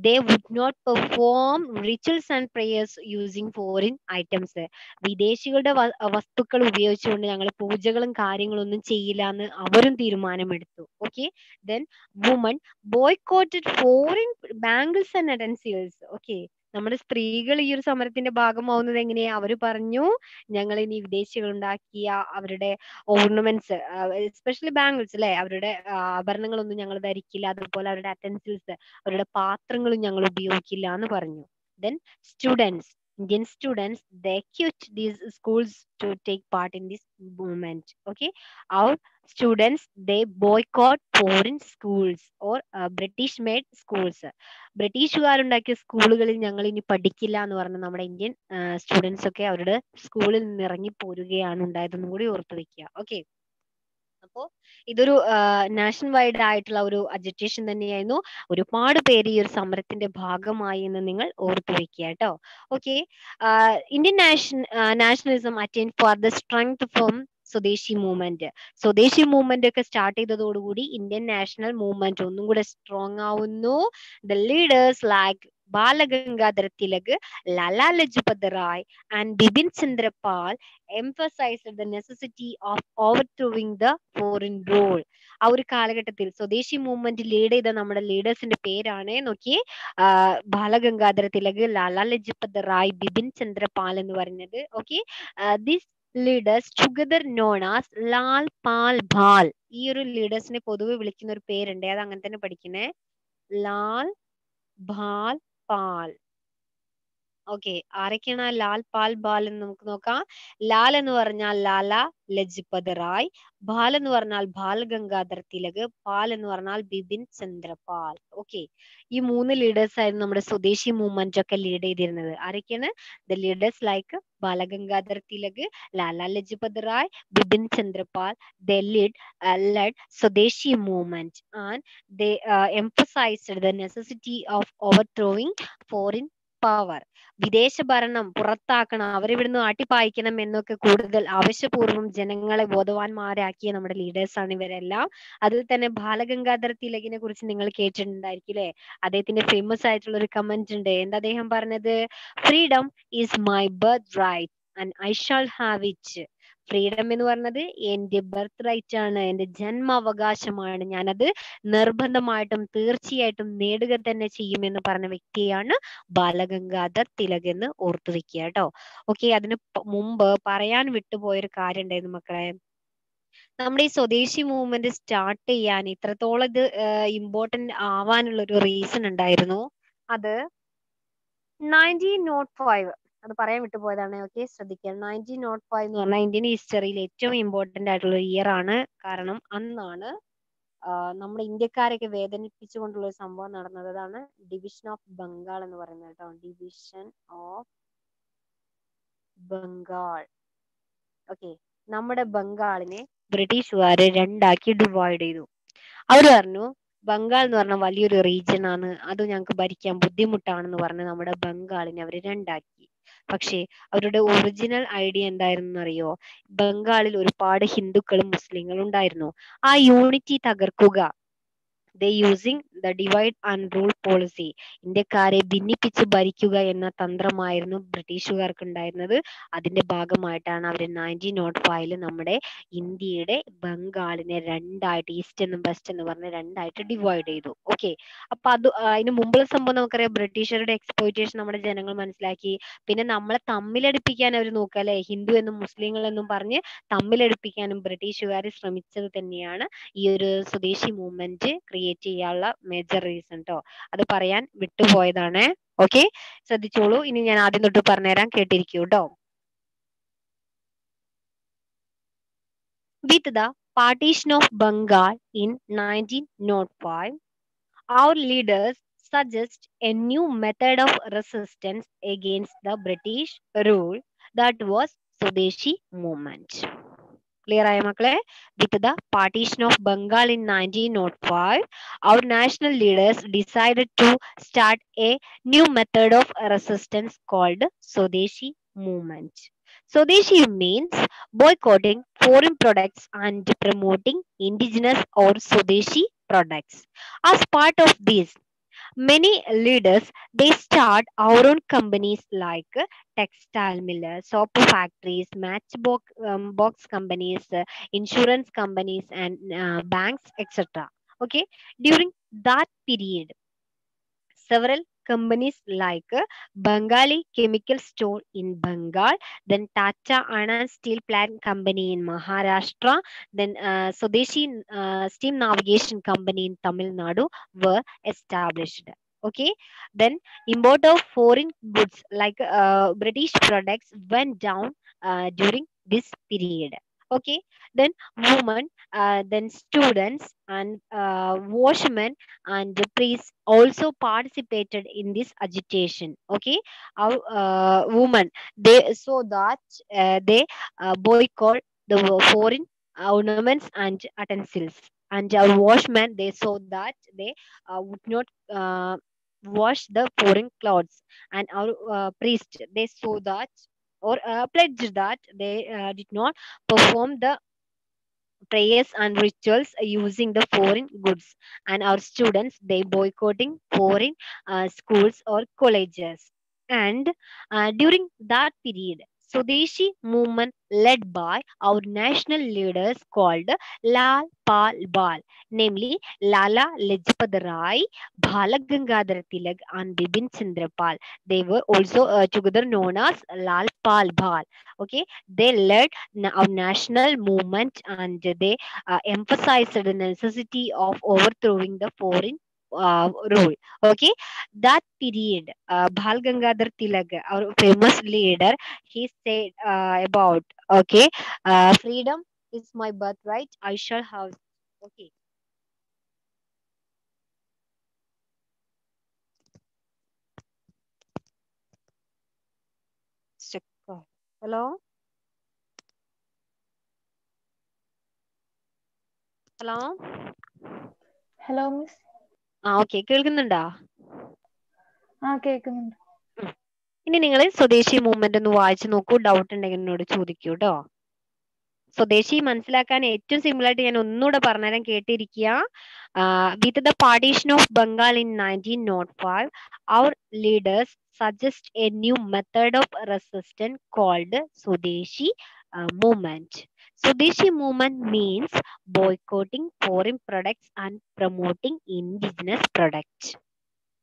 They would not perform rituals and prayers using foreign items. വിദേശികളുടെ വസ്തുക്കൾ ഉപയോഗിച്ചുകൊണ്ട് ഞങ്ങൾ പൂജകളും കാര്യങ്ങളും ഒന്നും ചെയ്യില്ല എന്ന് അവരും തീരുമാനമെടുത്തു. Okay, then woman boycotted foreign bangles and utensils. Okay, നമ്മുടെ സ്ത്രീകൾ ഈ ഒരു സമരത്തിന്റെ ഭാഗമാവുന്നത് എങ്ങനെയാ? അവര് പറഞ്ഞു, ഞങ്ങൾ ഇനി വിദേശികൾ ഉണ്ടാക്കിയ അവരുടെ ഓർണമെന്റ്സ്, എസ്പെഷ്യലി ബാംഗിൾസ് അല്ലെ, അവരുടെ ആഭരണങ്ങളൊന്നും ഞങ്ങൾ ധരിക്കില്ല, അതുപോലെ അവരുടെ അറ്റൻസിൽസ്, അവരുടെ പാത്രങ്ങളും ഞങ്ങൾ ഉപയോഗിക്കില്ല എന്ന് പറഞ്ഞു. Then students, Indian students, they quit these schools to take part in this movement. Okay, our students, they boycott foreign schools or British made schools. ബ്രിട്ടീഷുകാരുണ്ടാക്കിയ സ്കൂളുകളിൽ ഞങ്ങൾ ഇനി പഠിക്കില്ല എന്ന് പറഞ്ഞ് നമ്മുടെ ഇന്ത്യൻ സ്റ്റുഡൻസ് ഒക്കെ അവരുടെ സ്കൂളിൽ നിന്ന് ഇറങ്ങി പോരുകയാണ് ഉണ്ടായതെന്നും കൂടി ഓർത്തു വെക്കുക. ഓക്കെ, അപ്പോ ഇതൊരു നാഷണൽ വൈഡ് ആയിട്ടുള്ള ഒരു അജിറ്റേഷൻ തന്നെയായിരുന്നു. ഒരുപാട് പേര് ഈ ഒരു സമരത്തിന്റെ ഭാഗമായി എന്ന് നിങ്ങൾ ഓർത്തു വെക്കുക കേട്ടോ. Okay, Indian nationalism attain for the strength from സ്വദേശി മൂവ്മെന്റ്. സ്വദേശി മൂവ്മെന്റ് ഒക്കെ സ്റ്റാർട്ട് ചെയ്തതോടുകൂടി ഇന്ത്യൻ നാഷണൽ മൂവ്മെന്റ് ഒന്നും കൂടെ സ്ട്രോങ് ആവുന്നു. The leaders like Balagangadhar Tilak, Lala Lajpat Rai, and Bipin Chandra Pal emphasized the necessity of overthrowing the foreign rule. ആ ഒരു കാലഘട്ടത്തിൽ സ്വദേശി മൂവ്മെന്റ് ലീഡ് ചെയ്ത നമ്മുടെ ലീഡേഴ്സിന്റെ പേരാണ് നോക്കിയേ, ബാലഗംഗാധര തിലക്, ലാലാ ലജ്പത് റായ്, ബിപിൻ ചന്ദ്ര പാൽ എന്ന് പറയുന്നത്. Okay, this leaders together known as Lal പാൽ ബാൽ. ഈ ഒരു ലീഡേഴ്സിനെ പൊതുവെ വിളിക്കുന്ന ഒരു പേരുണ്ട്, അത് അങ്ങനെ തന്നെ പഠിക്കണേ, ലാൽ ബാൽ പാൽ. ഓക്കെ, ആരൊക്കെയാണ് ലാൽ പാൽ ബാൽ എന്ന് നമുക്ക് നോക്കാം. ലാൽ എന്ന് പറഞ്ഞാൽ ലാല ലജ്പത് റായ്, ബാൽ എന്ന് പറഞ്ഞാൽ ബാൽ ഗംഗാധർ തിലക്, പാൽ എന്ന് പറഞ്ഞാൽ ബിപിൻ ചന്ദ്ര പാൽ. ഓക്കെ, ഈ 3 ലീഡേഴ്സ് ആയിരുന്നു നമ്മുടെ സ്വദേശി മൂവ്മെന്റ് ഒക്കെ ലീഡ് ചെയ്തിരുന്നത്. ആരൊക്കെയാണ്? The leaders like Balagangadhar Tilak, Lala Lajpat Rai, Bipin Chandra പാൽ. They led Swadeshi movement and they emphasized the necessity of overthrowing foreign power. വിദേശ ഭരണം പുറത്താക്കണം, അവരിവിടുന്ന് ആട്ടിപ്പായിക്കണം എന്നൊക്കെ കൂടുതൽ ആവശ്യപൂർവ്വം ജനങ്ങളെ ബോധവാന്മാരാക്കിയ നമ്മുടെ ലീഡേഴ്സ് ആണ് ഇവരെല്ലാം. അതിൽ തന്നെ ബാലഗംഗാധർ തിലകിനെ കുറിച്ച് നിങ്ങൾ കേട്ടിട്ടുണ്ടായിരിക്കും അല്ലെ. അദ്ദേഹത്തിന്റെ ഫേമസ് ആയിട്ടുള്ള ഒരു കമന്റ് ഉണ്ട്. എന്താ അദ്ദേഹം പറഞ്ഞത്? Freedom is my birth right and I shall have it. Freedom എന്ന് പറഞ്ഞത് എന്റെ ബർത്ത് റൈറ്റ് ആണ്, എന്റെ ജന്മാവകാശമാണ്, ഞാനത് നിർബന്ധമായിട്ടും തീർച്ചയായിട്ടും നേടുക തന്നെ ചെയ്യുമെന്ന് പറഞ്ഞ വ്യക്തിയാണ് ബാലഗംഗാധർ തിലക് എന്ന് ഓർത്തു വെക്കുക കേട്ടോ. ഓക്കെ, അതിന് മുമ്പ് പറയാൻ വിട്ടുപോയൊരു കാര്യം ഉണ്ടായിരുന്നു മക്കളെ. നമ്മുടെ ഈ സ്വദേശി മൂവ്മെന്റ് സ്റ്റാർട്ട് ചെയ്യാൻ ഇത്രത്തോളം ഇത് ഇമ്പോർട്ടന്റ് ആവാനുള്ള ഒരു റീസൺ ഉണ്ടായിരുന്നു. അത് 1905, അത് പറയാൻ വിട്ടുപോയതാണ്. ഓക്കെ, ശ്രദ്ധിക്കുക. 1905 എന്ന് പറഞ്ഞാൽ ഇന്ത്യൻ ഹിസ്റ്ററിയിൽ ഏറ്റവും ഇമ്പോർട്ടന്റ് ആയിട്ടുള്ള ഒരു ഇയർ ആണ്. കാരണം അന്നാണ് നമ്മുടെ ഇന്ത്യക്കാരൊക്കെ വേദനിപ്പിച്ചുകൊണ്ടുള്ള ഒരു സംഭവം നടന്നത്. അതാണ് ഡിവിഷൻ ഓഫ് ബംഗാൾ എന്ന് പറയുന്നത് കേട്ടോ. Division of Bengal. ഓക്കെ, നമ്മുടെ ബംഗാളിനെ ബ്രിട്ടീഷുകാര് 2ആക്കി ഡിവൈഡ് ചെയ്തു. അവര് പറഞ്ഞു ബംഗാൾ എന്ന് പറഞ്ഞ വലിയൊരു റീജിയൻ ആണ്, അത് ഞങ്ങൾക്ക് ഭരിക്കാൻ ബുദ്ധിമുട്ടാണെന്ന് പറഞ്ഞ് നമ്മുടെ ബംഗാളിനെ അവര് 2ആക്കി. പക്ഷേ അവരുടെ ഒറിജിനൽ ഐഡിയ എന്തായിരുന്നു അറിയോ? ബംഗാളിൽ ഒരുപാട് ഹിന്ദുക്കളും മുസ്ലിങ്ങളും ഉണ്ടായിരുന്നു. ആ യൂണിറ്റി തകർക്കുക, they using the divide and rule policy, ഇന്ത്യക്കാരെ ഭിന്നിപ്പിച്ച് ഭരിക്കുക എന്ന തന്ത്രമായിരുന്നു ബ്രിട്ടീഷുകാർക്ക് ഉണ്ടായിരുന്നത്. അതിന്റെ ഭാഗമായിട്ടാണ് അവർ 1905 നമ്മുടെ ഇന്ത്യയുടെ ബംഗാളിനെ 2ആയിട്ട്, ഈസ്റ്റ് എന്നും വെസ്റ്റ് എന്ന് പറഞ്ഞ് 2ആയിട്ട് ഡിവൈഡ് ചെയ്തു. ഓക്കെ, അപ്പൊ അത് അതിന് മുമ്പുള്ള സംഭവം നമുക്കറിയാം. ബ്രിട്ടീഷുകാരുടെ എക്സ്പ്ലോയിറ്റേഷൻ നമ്മുടെ ജനങ്ങൾ മനസ്സിലാക്കി. പിന്നെ നമ്മളെ തമ്മിലടിപ്പിക്കാൻ അവർ നോക്കുക അല്ലെ, ഹിന്ദു എന്നും മുസ്ലിങ്ങൾ എന്നും പറഞ്ഞ് തമ്മിലടിപ്പിക്കാനും ബ്രിട്ടീഷുകാർ ശ്രമിച്ചത് തന്നെയാണ് ഈ ഒരു സ്വദേശി മൂവ്മെന്റ് ക്രിയേറ്റ് ചെയ്യാനുള്ള മേജർ റീസൺ ട്ടോ. അത് പറയാൻ വിട്ടുപോയതാണ്. ഓക്കെ, ശ്രദ്ധിച്ചോളൂ. ഇനി ഞാൻ ആദ്യം തൊട്ട് പറഞ്ഞുതരാം, കേട്ടിരിക്കൂ ട്ടോ. With the partition of Bengal in 1905, our leaders suggest a new method of resistance against the British rule, that was Swadeshi movement. Clear ആയ മക്കളെ? With the partition of Bengal in 1905, our national leaders decided to start a new method of resistance called Swadeshi movement. Swadeshi means boycotting foreign products and promoting indigenous or Swadeshi products. As part of this, many leaders they start our own companies like textile millers, soap factories, matchbox box companies, insurance companies, and banks, etc. Okay, during that period, several companies like Bengali Chemical Store in Bengal, then Tata Anand Steel Plant Company in Maharashtra, then Swadeshi Steam Navigation Company in Tamil Nadu were established. Okay, then import of foreign goods like British products went down during this period. Okay, then women, then students and washermen and the priests also participated in this agitation. Okay, our women they so that they boycott the foreign ornaments and utensils, and our washmen they saw that they would not wash the foreign clothes, and our priest they saw that or pledged that they did not perform the prayers and rituals using the foreign goods, and our students they boycotting foreign schools or colleges. And during that period, Swadeshi movement led by our national leaders called Lal Pal Bal, namely Lala Lajpat Rai, Balagangadhar Tilak, and Bipin Chandra Pal. They were also together known as Lal Pal Bal. Okay, they led our national movement, and they emphasized the necessity of overthrowing the foreign rule. Okay, that period, Bhal Gangadhar Tilak, our famous leader, he said about okay, freedom is my birthright. I shall have. Okay, sticker. Hello, hello. Hello miss. Okay കേൾക്കുന്നുണ്ടോ? കേൾക്കുന്നുണ്ട്. ഇനി നിങ്ങൾ സ്വദേശി movement ഒന്ന് വായിച്ചു നോക്കൂ. Doubt ഉണ്ടെങ്കിൽ എന്നോട് ചോദിക്കൂ കേട്ടോ. സ്വദേശി മനസ്സിലാക്കാൻ ഏറ്റവും സിമ്പിൾ ആയിട്ട് ഞാൻ ഒന്നുകൂടെ പറഞ്ഞുതരാൻ, കേട്ടിരിക്കുക. With the partition of Bengal in 1905, our leaders suggest a new method of resistance called Swadeshi movement. Swadeshi movement means boycotting foreign products and promoting indigenous products.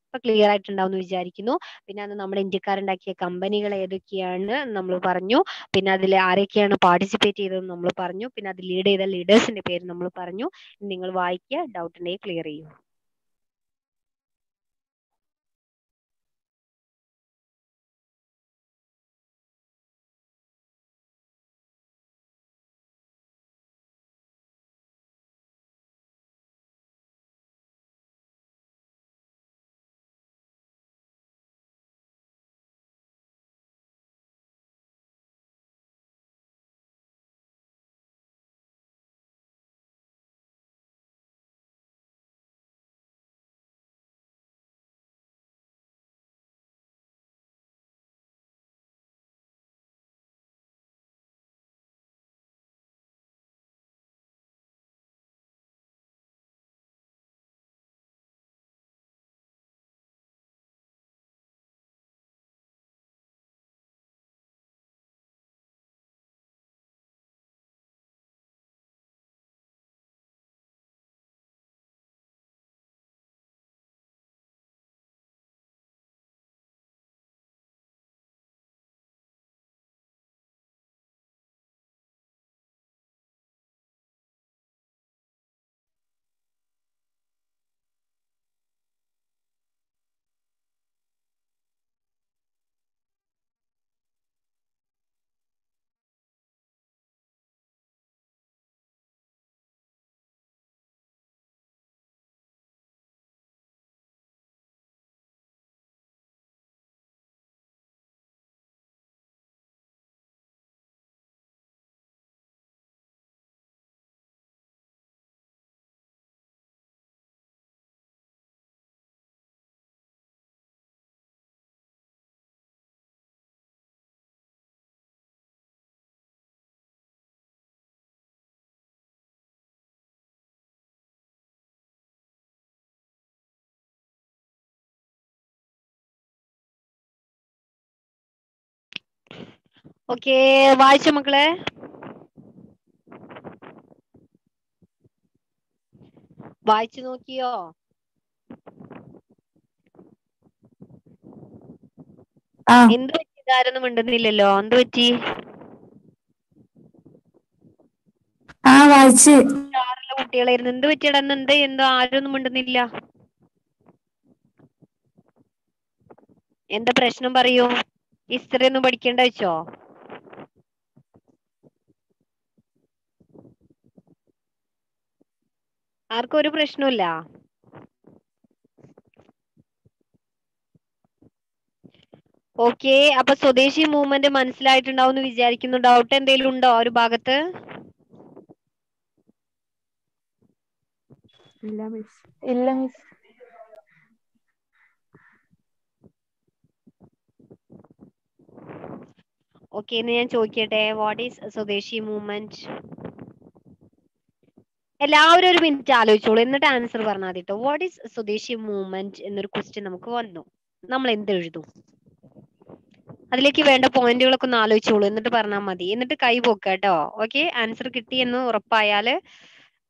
ഇപ്പൊ ക്ലിയർ ആയിട്ടുണ്ടാവും എന്ന് വിചാരിക്കുന്നു. പിന്നെ അത് നമ്മുടെ ഇന്ത്യക്കാരുണ്ടാക്കിയ കമ്പനികൾ ഏതൊക്കെയാണ് നമ്മൾ പറഞ്ഞു. പിന്നെ അതിൽ ആരൊക്കെയാണ് പാർട്ടിസിപ്പേറ്റ് ചെയ്തതെന്ന് നമ്മൾ പറഞ്ഞു. പിന്നെ അത് ലീഡ് ചെയ്ത ലീഡേഴ്സിന്റെ പേര് നമ്മൾ പറഞ്ഞു. നിങ്ങൾ വായിക്കുക, ഡൗട്ട് ഉണ്ടെങ്കിൽ ക്ലിയർ ചെയ്യൂ. ഓക്കെ, വായിച്ച മക്കളെ. വായിച്ചു നോക്കിയോ? എന്ത് പറ്റി? ഇതാരൊന്നും മിണ്ടുന്നില്ലല്ലോ, എന്ത് പറ്റി? വായിച്ച്. ആറുള്ള കുട്ടികളായിരുന്നു. എന്ത് പറ്റിയടാ? എന്തോ ആരൊന്നും മിണ്ടുന്നില്ല. എന്താ പ്രശ്നം പറയൂ. ഹിസ്റ്ററി ഒന്നും പഠിക്കേണ്ട വെച്ചോ? ആർക്കും ഒരു പ്രശ്നമില്ല. ഓക്കെ, അപ്പൊ സ്വദേശി മൂവ്മെന്റ് മനസ്സിലായിട്ടുണ്ടാവും എന്ന് വിചാരിക്കുന്നു. ഡൗട്ട് എന്തെങ്കിലും ഉണ്ടോ ആ ഒരു ഭാഗത്ത്? ഇല്ല മിസ്. ഓക്കെ, എന്ന് ഞാൻ ചോദിക്കട്ടെ, വാട്ട് ഈസ് സ്വദേശി മൂവ്മെന്റ്? എല്ലാവരും ഒരു മിനിറ്റ് ആലോചിച്ചോളൂ, എന്നിട്ട് ആൻസർ പറഞ്ഞാൽ മതി കേട്ടോ. വാട്ട് ഈസ് സ്വദേശി മൂവ്മെന്റ് എന്നൊരു ക്വസ്റ്റ്യൻ നമുക്ക് വന്നു. നമ്മൾ എന്ത് എഴുതും? അതിലേക്ക് വേണ്ട പോയിന്റുകളൊക്കെ ഒന്ന് ആലോചിച്ചോളൂ, എന്നിട്ട് പറഞ്ഞാൽ മതി. എന്നിട്ട് കൈ പൊക്കുക കേട്ടോ. ഓക്കെ, ആൻസർ കിട്ടി എന്ന് ഉറപ്പായാല്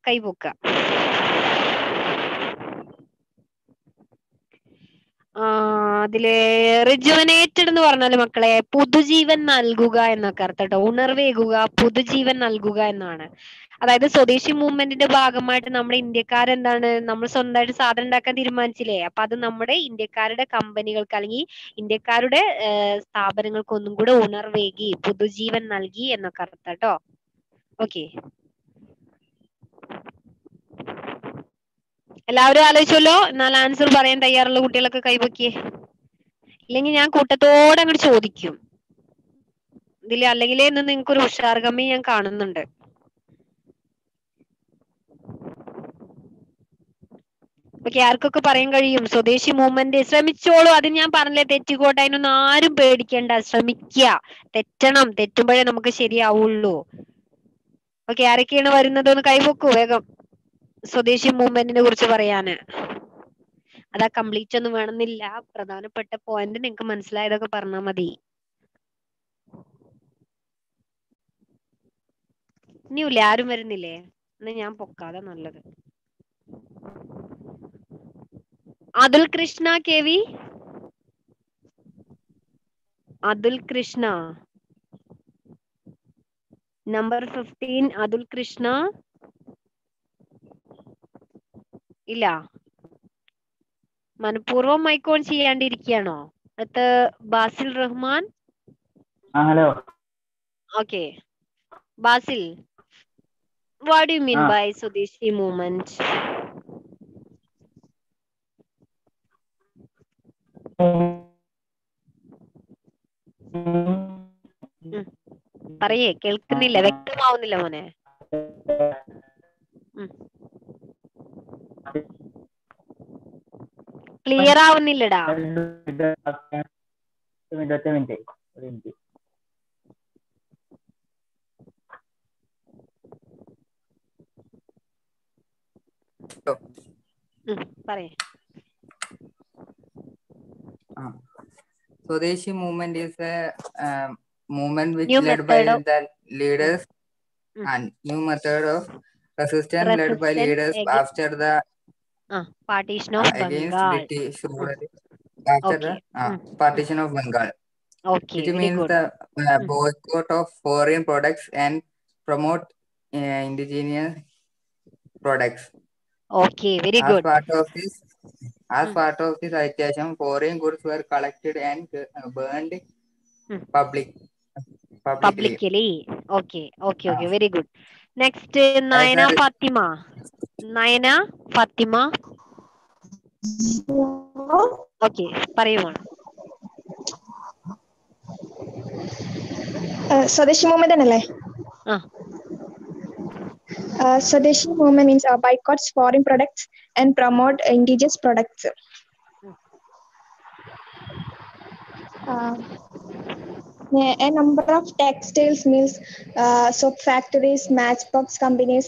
കൈ പൊക്കുക. അതില് റിജുവനേറ്റഡ് എന്ന് പറഞ്ഞാല് മക്കളെ പുതുജീവൻ നൽകുക എന്നൊക്കെ അർത്ഥം കേട്ടോ. ഉണർവേകുക, പുതുജീവൻ നൽകുക എന്നാണ്. അതായത് സ്വദേശി മൂവ്മെന്റിന്റെ ഭാഗമായിട്ട് നമ്മുടെ ഇന്ത്യക്കാരെന്താണ്, നമ്മൾ സ്വന്തമായിട്ട് സാധനം ഉണ്ടാക്കാൻ തീരുമാനിച്ചില്ലേ. അപ്പൊ അത് നമ്മുടെ ഇന്ത്യക്കാരുടെ കമ്പനികൾക്ക് അല്ലെങ്കിൽ ഇന്ത്യക്കാരുടെ സ്ഥാപനങ്ങൾക്ക് ഒന്നും കൂടെ ഉണർവേകി, പുതുജീവൻ നൽകി എന്നൊക്കെ അർത്ഥം കേട്ടോ. ഓക്കെ, എല്ലാവരും ആലോചിച്ചല്ലോ. എന്നാൽ ആൻസർ പറയാൻ തയ്യാറുള്ള കുട്ടികളൊക്കെ കൈപൊക്കിയേ. ഇല്ലെങ്കിൽ ഞാൻ കൂട്ടത്തോടെ അങ്ങോട്ട് ചോദിക്കും ഇതില്. അല്ലെങ്കിലേ ഇന്ന് നിങ്ങൾക്ക് ഒരു ഉഷാർ കമ്മി ഞാൻ കാണുന്നുണ്ട്. ഓക്കെ, ആർക്കൊക്കെ പറയാൻ കഴിയും സ്വദേശി മൂവ്മെന്റ്? ശ്രമിച്ചോളൂ. അത് ഞാൻ പറഞ്ഞില്ലേ, തെറ്റിക്കോട്ടെ, അതിനൊന്നും ആരും പേടിക്കണ്ട. ശ്രമിക്കുക, തെറ്റണം. തെറ്റുമ്പോഴേ നമുക്ക് ശരിയാവുള്ളൂ. ഓക്കെ, ആരൊക്കെയാണ് വരുന്നത് ഒന്ന് കൈവെക്കൂ വേഗം, സ്വദേശി മൂവ്മെന്റിനെ കുറിച്ച് പറയാന്. അതാ കംപ്ലീറ്റ് ഒന്നും വേണമെന്നില്ല, പ്രധാനപ്പെട്ട പോയിന്റ് നിങ്ങൾക്ക് മനസ്സിലായതൊക്കെ പറഞ്ഞാൽ മതി. ഇനിയില്ലേ, ആരും വരുന്നില്ലേ? എന്നാ ഞാൻ പൊക്കാതെ നല്ലത്. Athul Krishna K V, Athul Krishna number 15. Athul Krishna ഇല്ല, മനഃപൂർവ്വം മൈക്ക് ഓൺ ചെയ്യാണ്ടിരിക്കുകയാണോ? അടുത്ത് Basil Rahman. Hello. Okay, Basil, what do you mean by Swadeshi movement? പറയേ, കേൾക്കുന്നില്ല, വ്യക്തമാവുന്നില്ല മോനെ. ക്ലിയർ ആവുന്നില്ലടാ. പറയേ. Swadeshi movement is a movement which New led by method of the leaders and new method of resistance led by leaders after the partition of against Bengal. British rule after Okay. the partition of Bengal. Okay, It very means good. the boycott of foreign products and promote indigenous products. Okay, very As good. part of this agitation, foreign goods were collected and burned publicly. Okay, very good. Next, Nayana Fatima. Nayana Fatima. Okay, പറയൂ. സ്വദേശി movement ആണല്ലേ? Swadeshi movement means boycotts foreign products and promote indigenous products. A number of textiles mills, soap factories, matchbox companies,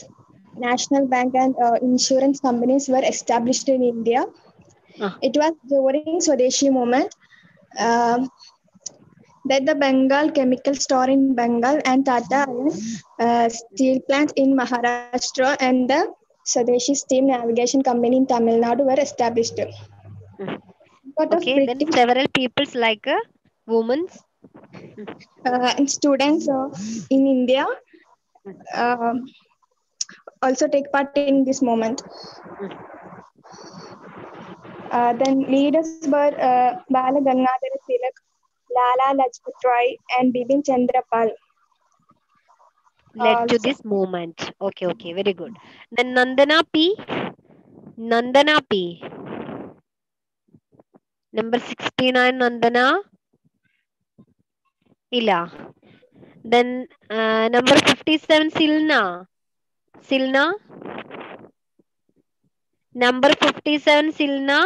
national bank and insurance companies were established in India. It was during Swadeshi movement. Then the Bengal Chemical Store in Bengal and Tata Iron Steel Plant in Maharashtra and the Swadeshi Steam Navigation Company in Tamil Nadu were established. Okay, then several peoples like women's And students in India uh, also take part in this moment. Then leaders were Bala Gangadhar Tilak, Lala Lajpat Rai, and Bibin Chandrapal. led to this movement. Okay, okay, very good. Then Nandana P. Nandana P. Number 69, Nandana. Ila. Then number 57, Silna. Silna. Number 57, Silna.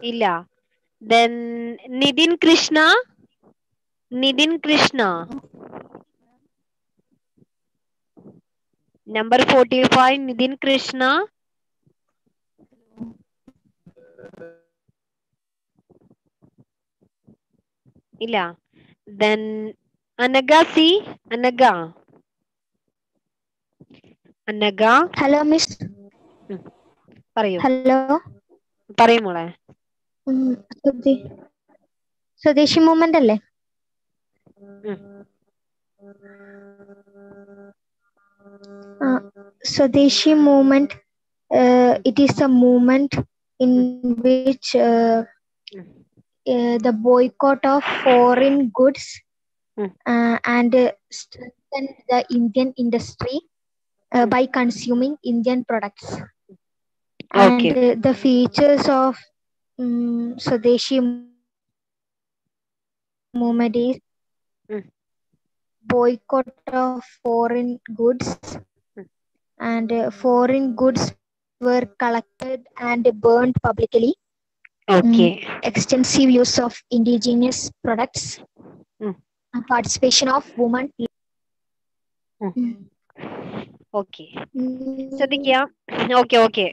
Ila. Then Nidin Krishna. Nidin Krishna. Number 45, Nidin Krishna. Ila. Then Anaga C. Anaga. Anaga. Hello, Miss. പറയൂ Hello. പറയൂ മോളെ. സ്വദേശി movement അല്ലേ? Swadeshi movement, it is a movement in which the boycott of foreign goods and strengthen the Indian industry by consuming Indian products. Okay. And the features of Swadeshi movement is boycott of foreign goods, and foreign goods were collected and burned publicly. Okay. Extensive use of indigenous products, and participation of women. Okay ശ്രദ്ധിക്കുക. Okay okay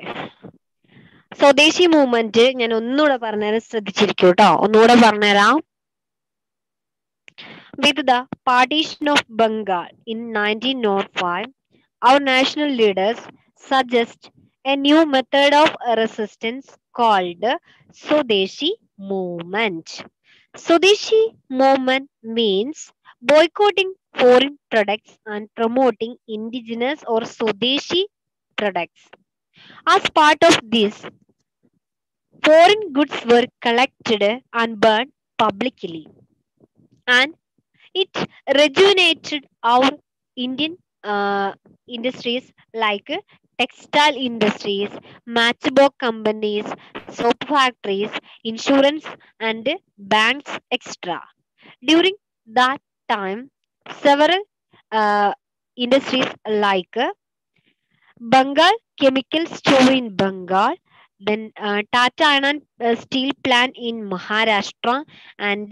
സ്വദേശി movement ഞാൻ ഒന്നുകൂടെ പറഞ്ഞുതരാം, ശ്രദ്ധിച്ചിരിക്കും കേട്ടോ. ഒന്നുകൂടെ പറഞ്ഞുതരാം. With the partition of Bengal in 1905, our national leaders suggest a new method of resistance called Swadeshi movement. Swadeshi movement means boycotting foreign products and promoting indigenous or Swadeshi products. As part of this, foreign goods were collected and burned publicly, and it rejuvenated our Indian industries like textile industries, matchbox companies, soap factories, insurance and banks, etc. During that time, several industries like Bengal Chemical Store in Bengal, then Tata Iron Steel Plant in Maharashtra, and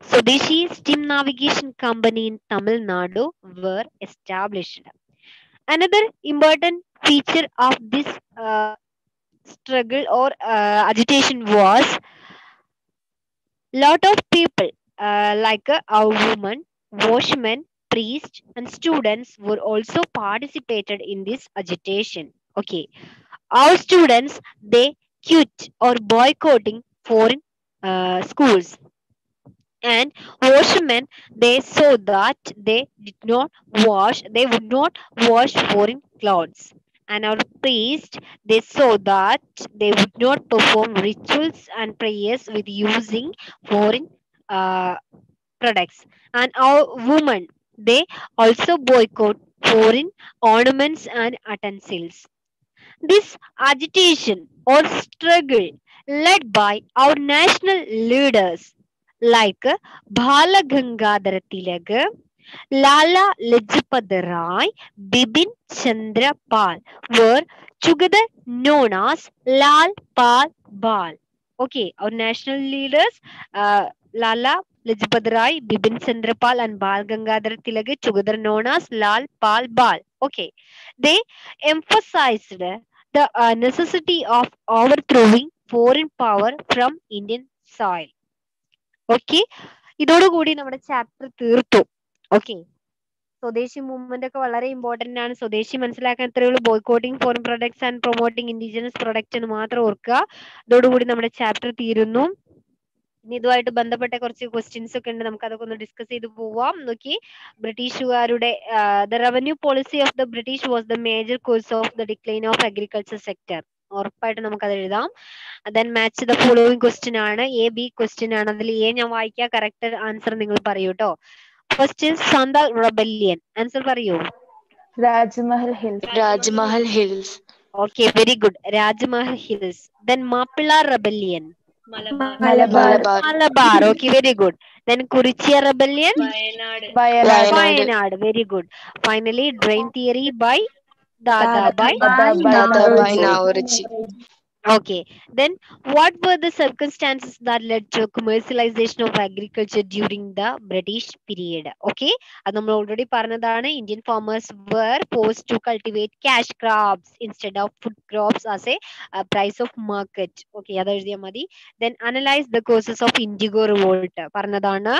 Swadeshi Steam Navigation Company in Tamil Nadu were established. Another important feature of this struggle or agitation was lot of people like our women, washermen, priests, and students were also participated in this agitation. Okay, our students, they quit or boycotting foreign schools, and washermen, they saw that they would not wash foreign clothes, and our priests, they saw that they would not perform rituals and prayers with using foreign uh, products, and our women, they also boycott foreign ornaments and utensils. This agitation or struggle led by our national leaders like Bala Gangadhar Tilak, Lala Lajpat Rai, Bibin Chandra Pal were together known as Lal Pal Bal. Okay, our national leaders, Lala Lajpat Rai, Bibin Chandra Pal, and Bal Gangadhar Tilak, together known as Lal Pal Bal. Okay, they emphasized the necessity of overthrowing foreign power from Indian soil. Okay, ഇതോടുകൂടി നമ്മുടെ chapter തീർത്തു. Okay, സ്വദേശി movement ഒക്കെ വളരെ important ആണ്. സ്വദേശി മനസ്സിലാക്കാൻ ഇത്രയേ ഉള്ളൂ. Boycotting foreign products and promoting indigenous product എന്ന് മാത്രം ഓർക്കുക. ഇതോടുകൂടി നമ്മുടെ ചാപ്റ്റർ തീരുന്നു. ഇനി ഇതുമായിട്ട് ബന്ധപ്പെട്ട കുറച്ച് ക്വസ്റ്റ്യൻസ് ഒക്കെ ഉണ്ട്, നമുക്ക് അതൊക്കെ ഒന്ന് ഡിസ്കസ് ചെയ്ത് പോവാം. നോക്കി, ബ്രിട്ടീഷുകാരുടെ the revenue policy of the British was the major course of the decline of agriculture sector. ഉറപ്പായിട്ട് നമുക്കത് എഴുതാം. Then match the following question ആണ്, എ ബി ക്വസ്റ്റ്യൻ ആണ്. അതിൽ എ ഞാൻ വായിക്കുക, കറക്റ്റ് ആൻസർ നിങ്ങൾ പറയൂ കേട്ടോ. ഫസ്റ്റ് സന്താൽ റെബല്ലിയൻ, ആൻസർ പറയൂ. Rajmahal hills. Rajmahal Hills. Okay, very good. Rajmahal Hills. Then Mappila Rebellion. Malabar. Malabar. Okay, very good. Then Kurichia Rebellion. Wayanad. Wayanad. Very good. Finally, Drain Theory by Dadabhai. Dadabhai Naoroji. Okay. Then what were the circumstances that led to commercialization of agriculture during the British period? Okay. അത് നമ്മൾ already പറഞ്ഞതാണ്. Indian farmers were forced to cultivate cash crops instead of food crops as a price of market. Okay, അത് എഴുതിയാൽ മതി. Then analyze the causes of Indigo revolt പറഞ്ഞതാണ്.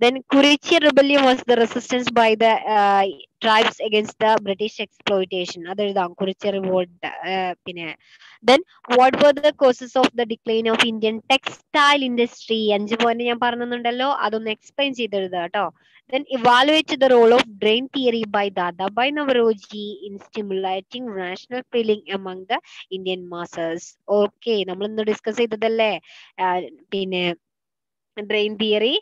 Then Kurichi rebellion was the resistance by the tribes against the British exploitation. അത് എഴുതാം, Kurichi revolt. പിന്നെ then what were the causes of the decline of Indian textile industry? 5 point ഞാൻ പറഞ്ഞിട്ടുണ്ടല്ലോ, അതൊന്ന് explain ചെയ്തെഴുതുക കേട്ടോ. Then evaluate the role of drain theory by Dadabhai Naoroji in stimulating national feeling among the Indian masses. Okay, നമ്മൾ ഇന്ന് discuss ചെയ്തതല്ലേ പിന്നെ drain theory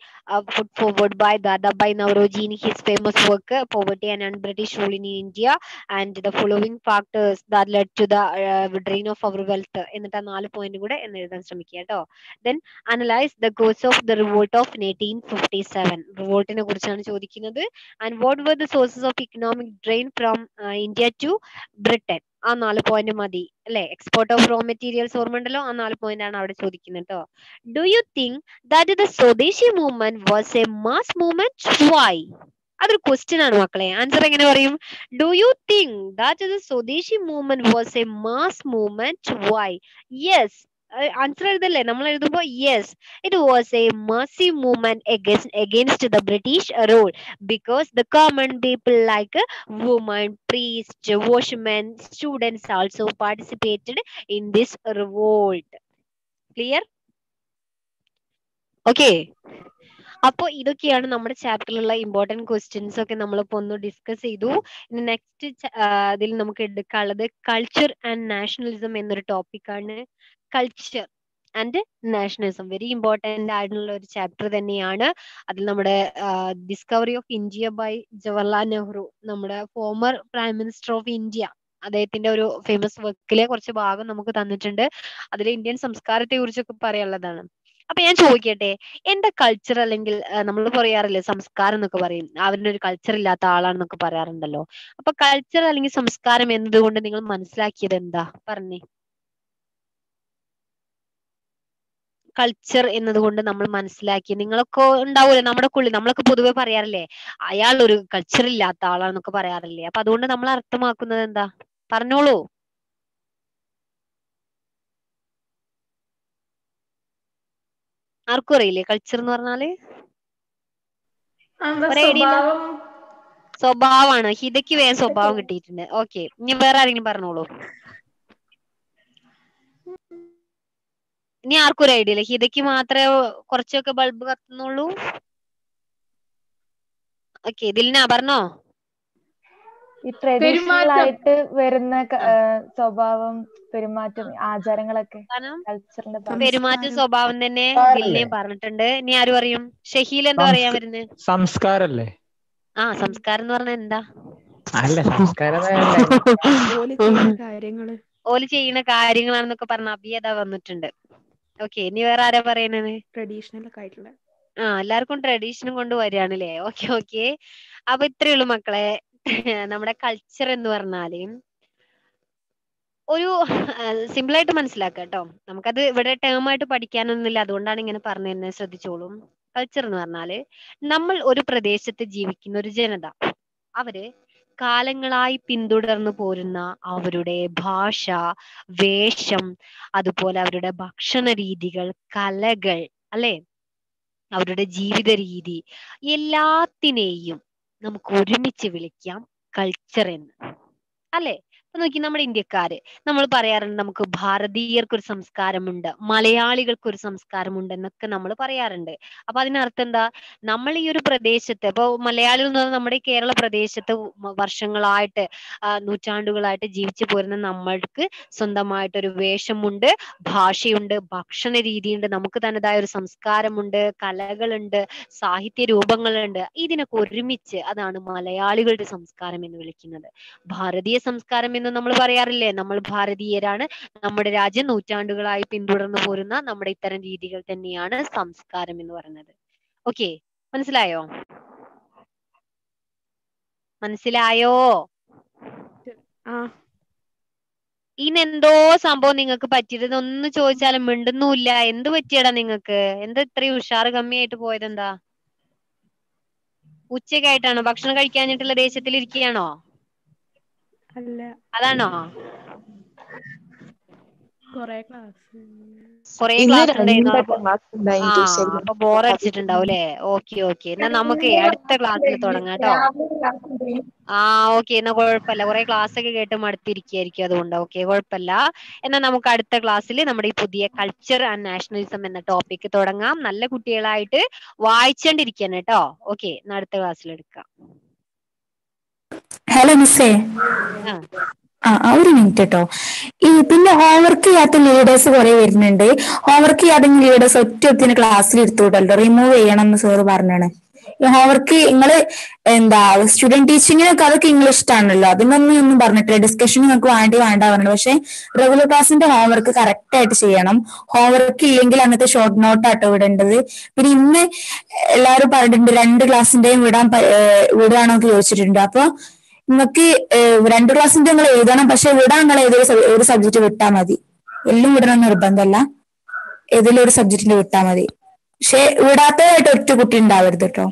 put forward by Dadabhai Naoroji in his famous work Poverty and Un-British Rule in India and the following factors that led to the drain of our wealth. എന്നിട്ട് 4 point കൂടെ എന്ന് എഴുതാൻ ശ്രമിക്കുക കേട്ടോ. Then analyze the cause of the revolt of 1857. റിവോൾട്ടിനെ കുറിച്ചാണ് ചോദിക്കുന്നത്. And what were the sources of economic drain from India to Britain? ആ 4 point മതി അല്ലെ. എക്സ്പോർട്ട് ഓഫ് റോ മെറ്റീരിയൽസ് ഓർമ്മ ഉണ്ടല്ലോ, ആ 4 പോയിന്റ് ആണ് അവിടെ ചോദിക്കുന്നത് കേട്ടോ. Do you think that the Swadeshi movement was a mass movement? Why? അതൊരു ക്വസ്റ്റ്യൻ ആണ് മക്കളെ. ആൻസർ എങ്ങനെ പറയും? Do you think that the swadeshi movement was a mass movement? Why? Yes, answer എഴുതല്ലേ, നമ്മൾ എഴുതുമ്പോ yes, it was a massive movement against the British rule because the common people like women, priests, washermen, students also participated in this revolt. Clear? Okay, അപ്പോൾ ഇതൊക്കെയാണ് നമ്മുടെ ചാപ്റ്ററിലുള്ള important questions ഒക്കെ നമ്മളിപ്പോൾ ഒന്ന് discuss ചെയ്തു. ഇനി നെക്സ്റ്റ് ഇതിൽ നമുക്ക് എടുക്കാനുള്ളത് കൾച്ചർ ആൻഡ് നാഷണലിസം എന്നൊരു ടോപ്പിക്കാണ്. Culture and nationalism very important ആയിട്ടുള്ള ഒരു ചാപ്റ്റർ തന്നെയാണ്. അതിൽ നമ്മുടെ discovery of India by Jawaharlal Nehru, നമ്മുടെ former prime minister of India, അദ്ദേഹത്തിന്റെ ഒരു ഫേമസ് വർക്കിലെ കുറച്ച് ഭാഗം നമുക്ക് തന്നിട്ടുണ്ട്. അതിൽ ഇന്ത്യൻ സംസ്കാരത്തെ കുറിച്ചൊക്കെ പറയാനുള്ളതാണ്. അപ്പൊ ഞാൻ ചോദിക്കട്ടെ, എന്റെ കൾച്ചർ അല്ലെങ്കിൽ നമ്മൾ പറയാറില്ലേ സംസ്കാരം എന്നൊക്കെ പറയും, അവരുടെ ഒരു കൾച്ചർ ഇല്ലാത്ത ആളാണെന്നൊക്കെ പറയാറുണ്ടല്ലോ. അപ്പൊ കൾച്ചർ അല്ലെങ്കിൽ സംസ്കാരം എന്നതുകൊണ്ട് നിങ്ങൾ മനസ്സിലാക്കിയത് എന്താ പറഞ്ഞേ? കൾച്ചർ എന്നതുകൊണ്ട് നമ്മൾ മനസ്സിലാക്കി, നിങ്ങളൊക്കെ ഉണ്ടാവൂലേ നമ്മുടെ ഉള്ളിൽ, നമ്മളൊക്കെ പൊതുവെ പറയാറില്ലേ അയാൾ ഒരു കൾച്ചർ ഇല്ലാത്ത ആളാണെന്നൊക്കെ പറയാറില്ലേ. അപ്പൊ അതുകൊണ്ട് നമ്മൾ അർത്ഥമാക്കുന്നത് എന്താ? പറഞ്ഞോളൂ. ആർക്കും അറിയില്ലേ കൾച്ചർ എന്ന് പറഞ്ഞാല്? സ്വഭാവമാണ്. ഹിതയ്ക്ക് വേഗം സ്വഭാവം കിട്ടിയിട്ടുണ്ട്. ഓക്കെ, ഇനി വേറെ ആരെങ്കിലും പറഞ്ഞോളൂ. ഇനി ആർക്കും ഒരു ഐഡിയ ഇല്ല, ഹിതയ്ക്ക് മാത്രമേ കുറച്ചൊക്കെ ബൾബ് കത്തുന്നുള്ളൂ. ഓക്കെ, ദിൽന പറഞ്ഞോ. ഈ ട്രഡീഷണൽ ആയിട്ട് വരുന്ന സ്വഭാവം, പെരുമാറ്റം, ആചാരങ്ങളൊക്കെ കൾച്ചറിന്റെ പെരുമാറ്റ സ്വഭാവം തന്നെ ദിൽനയും പറഞ്ഞിട്ടുണ്ട്. ഇനി ആര് പറയും? ഷഹീൽ എന്താ പറയാൻ വരുന്നത്? സംസ്കാരല്ലേ? ആ, സംസ്കാരം എന്ന് പറഞ്ഞാൽ എന്താ? അല്ല, സംസ്കാരം ഓല് ചെയ്യുന്ന കാര്യങ്ങളാണെന്നൊക്കെ പറഞ്ഞ അഭിയത വന്നിട്ടുണ്ട്. ഓക്കെ, ഇനി വേറെ ആരാ പറയുന്നത്? ട്രഡീഷണൽ ഒക്കെ ആയിട്ടുള്ള എല്ലാവർക്കും ട്രഡീഷനും കൊണ്ട് വരികയാണല്ലേ. ഓക്കെ ഓക്കെ, അപ്പൊ ഇത്രയേ ഉള്ളൂ മക്കളെ. നമ്മുടെ കൾച്ചർ എന്ന് പറഞ്ഞാല് ഒരു സിമ്പിൾ ആയിട്ട് മനസ്സിലാക്കാം കേട്ടോ. നമുക്കത് ഇവിടെ ടേം ആയിട്ട് പഠിക്കാനൊന്നുമില്ല, അതുകൊണ്ടാണ് ഇങ്ങനെ പറഞ്ഞു തരുന്നത്, ശ്രദ്ധിച്ചോളും. കൾച്ചർ എന്ന് പറഞ്ഞാല് നമ്മൾ ഒരു പ്രദേശത്ത് ജീവിക്കുന്ന ഒരു ജനത, അവര് കാലങ്ങളായി പിന്തുടർന്നു പോരുന്ന അവരുടെ ഭാഷ, വേഷം, അതുപോലെ അവരുടെ ഭക്ഷണ രീതികൾ, കലകൾ, അല്ലെ, അവരുടെ ജീവിത രീതി, എല്ലാത്തിനെയും നമുക്ക് ഒരുമിച്ച് വിളിക്കാം കൾച്ചർ എന്ന്. അല്ലെ? ഇപ്പൊ നോക്കി നമ്മുടെ ഇന്ത്യക്കാര്, നമ്മൾ പറയാറുണ്ട് നമുക്ക് ഭാരതീയർക്ക് ഒരു സംസ്കാരമുണ്ട്, മലയാളികൾക്ക് ഒരു സംസ്കാരമുണ്ട് എന്നൊക്കെ നമ്മൾ പറയാറുണ്ട്. അപ്പൊ അതിനർത്ഥം എന്താ? നമ്മൾ ഈ ഒരു പ്രദേശത്ത്, ഇപ്പൊ മലയാളികൾ എന്ന് പറഞ്ഞാൽ നമ്മുടെ ഈ കേരള പ്രദേശത്ത് വർഷങ്ങളായിട്ട് നൂറ്റാണ്ടുകളായിട്ട് ജീവിച്ചു പോരുന്ന നമ്മൾക്ക് സ്വന്തമായിട്ടൊരു വേഷമുണ്ട്, ഭാഷയുണ്ട്, ഭക്ഷണ രീതിയുണ്ട്, നമുക്ക് തനതായ ഒരു സംസ്കാരമുണ്ട്, കലകളുണ്ട്, സാഹിത്യ രൂപങ്ങളുണ്ട്. ഇതിനൊക്കെ ഒരുമിച്ച് അതാണ് മലയാളികളുടെ സംസ്കാരം എന്ന് വിളിക്കുന്നത്. ഭാരതീയ സംസ്കാരം എന്ന് നമ്മൾ പറയാറില്ലേ, നമ്മൾ ഭാരതീയരാണ്, നമ്മുടെ രാജ്യം നൂറ്റാണ്ടുകളായി പിന്തുടർന്നു പോരുന്ന നമ്മുടെ ഇത്തരം രീതികൾ തന്നെയാണ് സംസ്കാരം എന്ന് പറയുന്നത്. ഓക്കെ, മനസ്സിലായോ? മനസ്സിലായോ? ഇന്നെന്തോ സംഭവം നിങ്ങൾക്ക് പറ്റിയത്, ഒന്ന് ചോദിച്ചാലും മിണ്ടുന്നുമില്ല. എന്ത് പറ്റിയടാ നിങ്ങൾക്ക്? എന്താ ഇത്രയും ഉഷാറ് കമ്മിയായിട്ട് പോയതെന്താ? ഉച്ചക്കായിട്ടാണോ? ഭക്ഷണം കഴിക്കാഞ്ഞിട്ടുള്ള ദേഷ്യത്തിൽ ഇരിക്കുകയാണോ? അതാണോ? കൊറേ ക്ലാസ് ഉണ്ടായിരുന്നു. അപ്പൊ ബോറടിച്ചിട്ടുണ്ടാവും അല്ലെ? ഓക്കെ ഓക്കെ, എന്നാ നമുക്ക് അടുത്ത ക്ലാസ്സിൽ തുടങ്ങാം കേട്ടോ. ഓക്കെ, എന്നാ കുഴപ്പമില്ല. കുറെ ക്ലാസ് ഒക്കെ കേട്ട് മടുത്തിരിക്കുകയായിരിക്കും, അതുകൊണ്ട് ഓക്കെ, കുഴപ്പമില്ല. എന്നാ നമുക്ക് അടുത്ത ക്ലാസ്സിൽ നമ്മുടെ ഈ പുതിയ കൾച്ചർ ആൻഡ് നാഷണലിസം എന്ന ടോപ്പിക്ക് തുടങ്ങാം. നല്ല കുട്ടികളായിട്ട് വായിച്ചോണ്ടിരിക്കണം കേട്ടോ. ഓക്കെ, എന്നാ അടുത്ത ക്ലാസ്സിൽ എടുക്കാം. ഹലോ മിസ്സേ, ഒരു മിനിറ്റ് കേട്ടോ. ഈ പിന്നെ ഹോംവർക്ക് ചെയ്യാത്ത ലീഡേഴ്സ് കുറെ വരുന്നുണ്ട്. ഹോംവർക്ക് ചെയ്യാതെ ലീഡേഴ്സ് ഒറ്റ ക്ലാസ്സിൽ എടുത്തുവിടല്ലോ, റിമൂവ് ചെയ്യണം എന്ന് സാറ് പറഞ്ഞാണ്. ഈ ഹോംവർക്ക് നിങ്ങള് എന്താ സ്റ്റുഡന്റ് ടീച്ചിങ്ങിനൊക്കെ അതൊക്കെ ഇംഗ്ലീഷ് ഇഷ്ടമാണല്ലോ, അതിനൊന്നും പറഞ്ഞിട്ടില്ല. ഡിസ്കഷൻ നിങ്ങൾക്ക് വേണ്ട പറഞ്ഞത്. പക്ഷെ റെഗുലർ ക്ലാസ്സിന്റെ ഹോംവർക്ക് കറക്റ്റ് ആയിട്ട് ചെയ്യണം. ഹോംവർക്ക് ഇല്ലെങ്കിൽ അങ്ങനത്തെ ഷോർട്ട് നോട്ട് ആട്ടോ വിടേണ്ടത്. പിന്നെ ഇന്ന് എല്ലാവരും പറഞ്ഞിട്ടുണ്ട് 2 ക്ലാസ്സിന്റെയും വിടാണോ ചോദിച്ചിട്ടുണ്ട്. അപ്പൊ നിങ്ങൾക്ക് 2 ക്ലാസ്സിന്റെ നിങ്ങൾ എഴുതണം, പക്ഷെ വിടാൻ നിങ്ങൾ ഒരു സബ്ജക്ട് വിട്ടാൽ മതി. എല്ലാം വിടണം നിർബന്ധമല്ല, ഏതെങ്കിലും ഒരു സബ്ജക്റ്റിന്റെ വിട്ടാൽ മതി. പക്ഷെ വിടാത്തതായിട്ട് ഒറ്റ കുട്ടി ഉണ്ടാവരുത് കേട്ടോ.